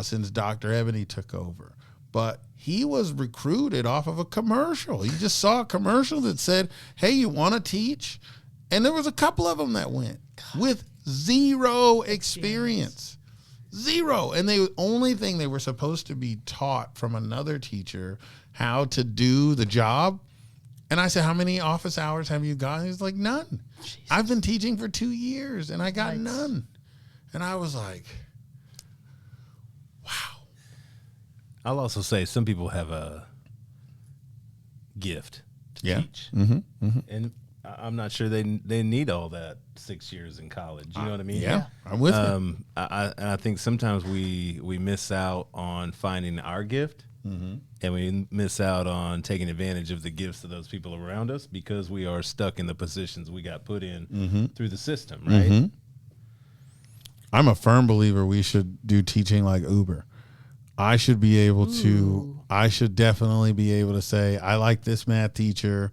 since Dr. Ebony took over, but he was recruited off of a commercial. He just saw a commercial that said, "Hey, you want to teach?" And there was a couple of them that went with zero experience. Zero. And the only thing they were supposed to be taught from another teacher how to do the job. And I said, how many office hours have you got? He's like, none. Jesus. I've been teaching for 2 years and I got Right. none. And I was like, wow. I'll also say some people have a gift to Yeah. teach. And I'm not sure they need all that 6 years in college. You know what I mean? Yeah, I'm with you. I think sometimes we miss out on finding our gift, and we miss out on taking advantage of the gifts of those people around us because we are stuck in the positions we got put in through the system, right? I'm a firm believer we should do teaching like Uber. I should be able to, I should definitely be able to say, I like this math teacher.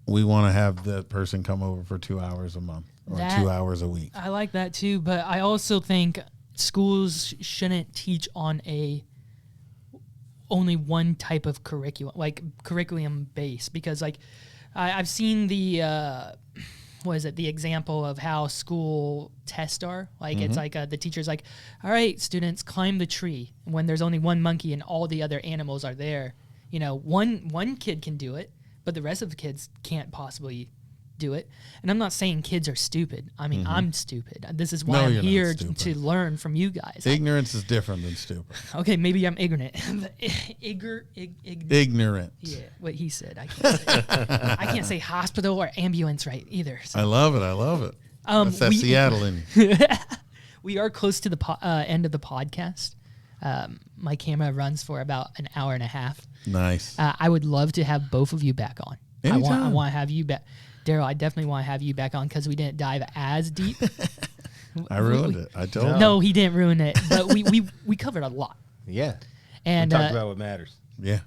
We want to have the person come over for 2 hours a month or That- 2 hours a week. I like that too, but I also think schools shouldn't teach on only one type of curriculum, like curriculum base, because like I've seen the the example of how school tests are. Like it's like the teacher's like, all right, students, climb the tree when there's only one monkey and all the other animals are there. One kid can do it, but the rest of the kids can't possibly do it. And I'm not saying kids are stupid. I mean, I'm stupid. This is why No, I'm you're not here stupid. to learn from you guys. Ignorance is different than stupid. Okay, maybe I'm ignorant. Ignorant. Yeah, what he said. I can't say. I can't say hospital or ambulance right either. So. I love it. I love it. That's that Seattle in you. We are close to the end of the podcast. My camera runs for about an hour and a half. Nice. I would love to have both of you back on. Anytime. I want to have you back. Darrell, I definitely want to have you back on because we didn't dive as deep. I ruined it. I told you. No, he didn't ruin it. But we covered a lot. Yeah. And we talked about what matters. Yeah.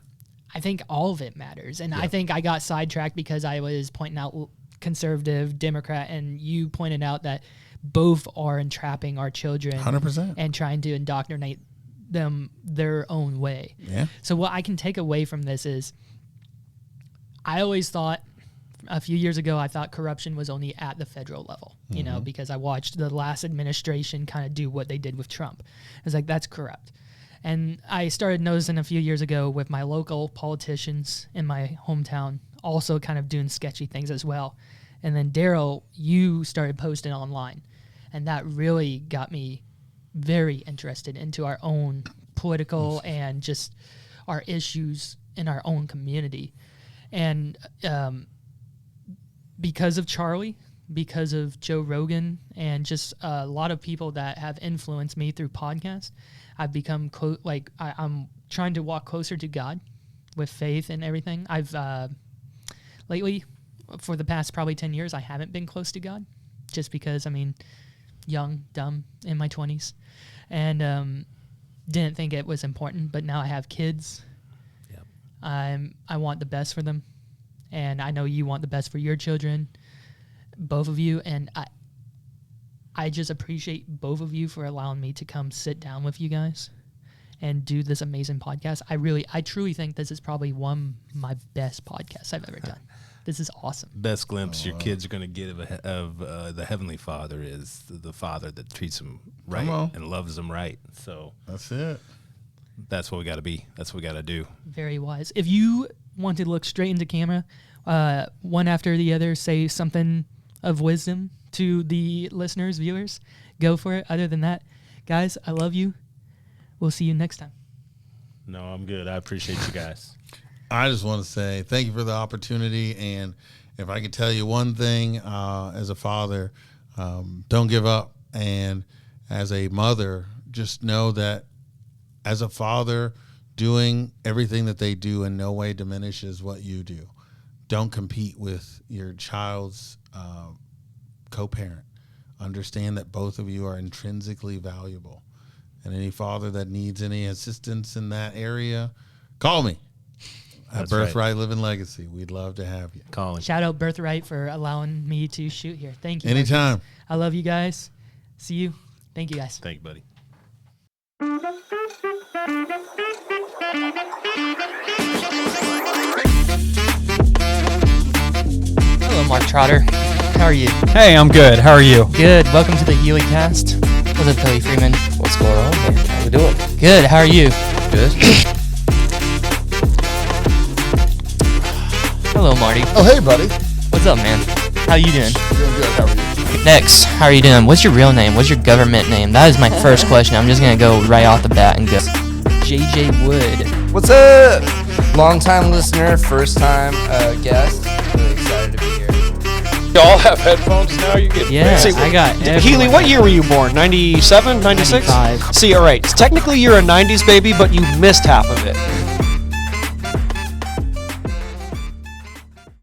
I think all of it matters. And I think I got sidetracked because I was pointing out conservative, Democrat, and you pointed out that both are entrapping our children 100%. and trying to indoctrinate them their own way. Yeah. So what I can take away from this is I always thought a few years ago, I thought corruption was only at the federal level, you know, because I watched the last administration kind of do what they did with Trump. I was like, that's corrupt. And I started noticing a few years ago with my local politicians in my hometown also kind of doing sketchy things as well. And then Darrell, you started posting online, and that really got me very interested into our own political and just our issues in our own community. And because of Charlie, because of Joe Rogan, and just a lot of people that have influenced me through podcasts, I've become I'm trying to walk closer to God with faith and everything. I've lately, for the past probably 10 years, I haven't been close to God, just because, I mean, young, dumb, in my 20s, and didn't think it was important. But now I have kids. Yep. I want the best for them, and I know you want the best for your children, both of you, and I just appreciate both of you for allowing me to come sit down with you guys and do this amazing podcast. I truly think this is probably one of my best podcasts I've ever done. This is awesome. Best glimpse your kids are going to get of the Heavenly Father is the Father that treats them right and loves them right. So that's it. That's what we got to be. That's what we got to do. Very wise. If you want to look straight into camera, one after the other, say something of wisdom to the listeners, viewers, go for it. Other than that, guys, I love you. We'll see you next time. No, I'm good. I appreciate you guys. I just want to say thank you for the opportunity. And if I could tell you one thing as a father, don't give up. And as a mother, just know that as a father, doing everything that they do in no way diminishes what you do. Don't compete with your child's co-parent. Understand that both of you are intrinsically valuable. And any father that needs any assistance in that area, call me. At Birthright Living Legacy. We'd love to have you. Colin. Shout out Birthright for allowing me to shoot here. Thank you. Anytime. I love you guys. See you. Thank you, guys. Thank you, buddy. Hello, Mark Trotter. How are you? Hey, I'm good. How are you? Good. Welcome to the HeleyCast. What's up, Billy Freeman? What's going on here? How we doing? Good. How are you? Good. Hello, Marty. Oh, hey, buddy. What's up, man? How you doing? Doing good. How are you? Next, how are you doing? What's your real name? What's your government name? That is my first question. I'm just going to go right off the bat and go. JJ Wood. What's up? Long-time listener, first-time guest. Really excited to be here. You all have headphones now? You get Yes, I got Healy, what year were you born? 97? 96? 95. See, all right. Technically, you're a 90s baby, but you missed half of it.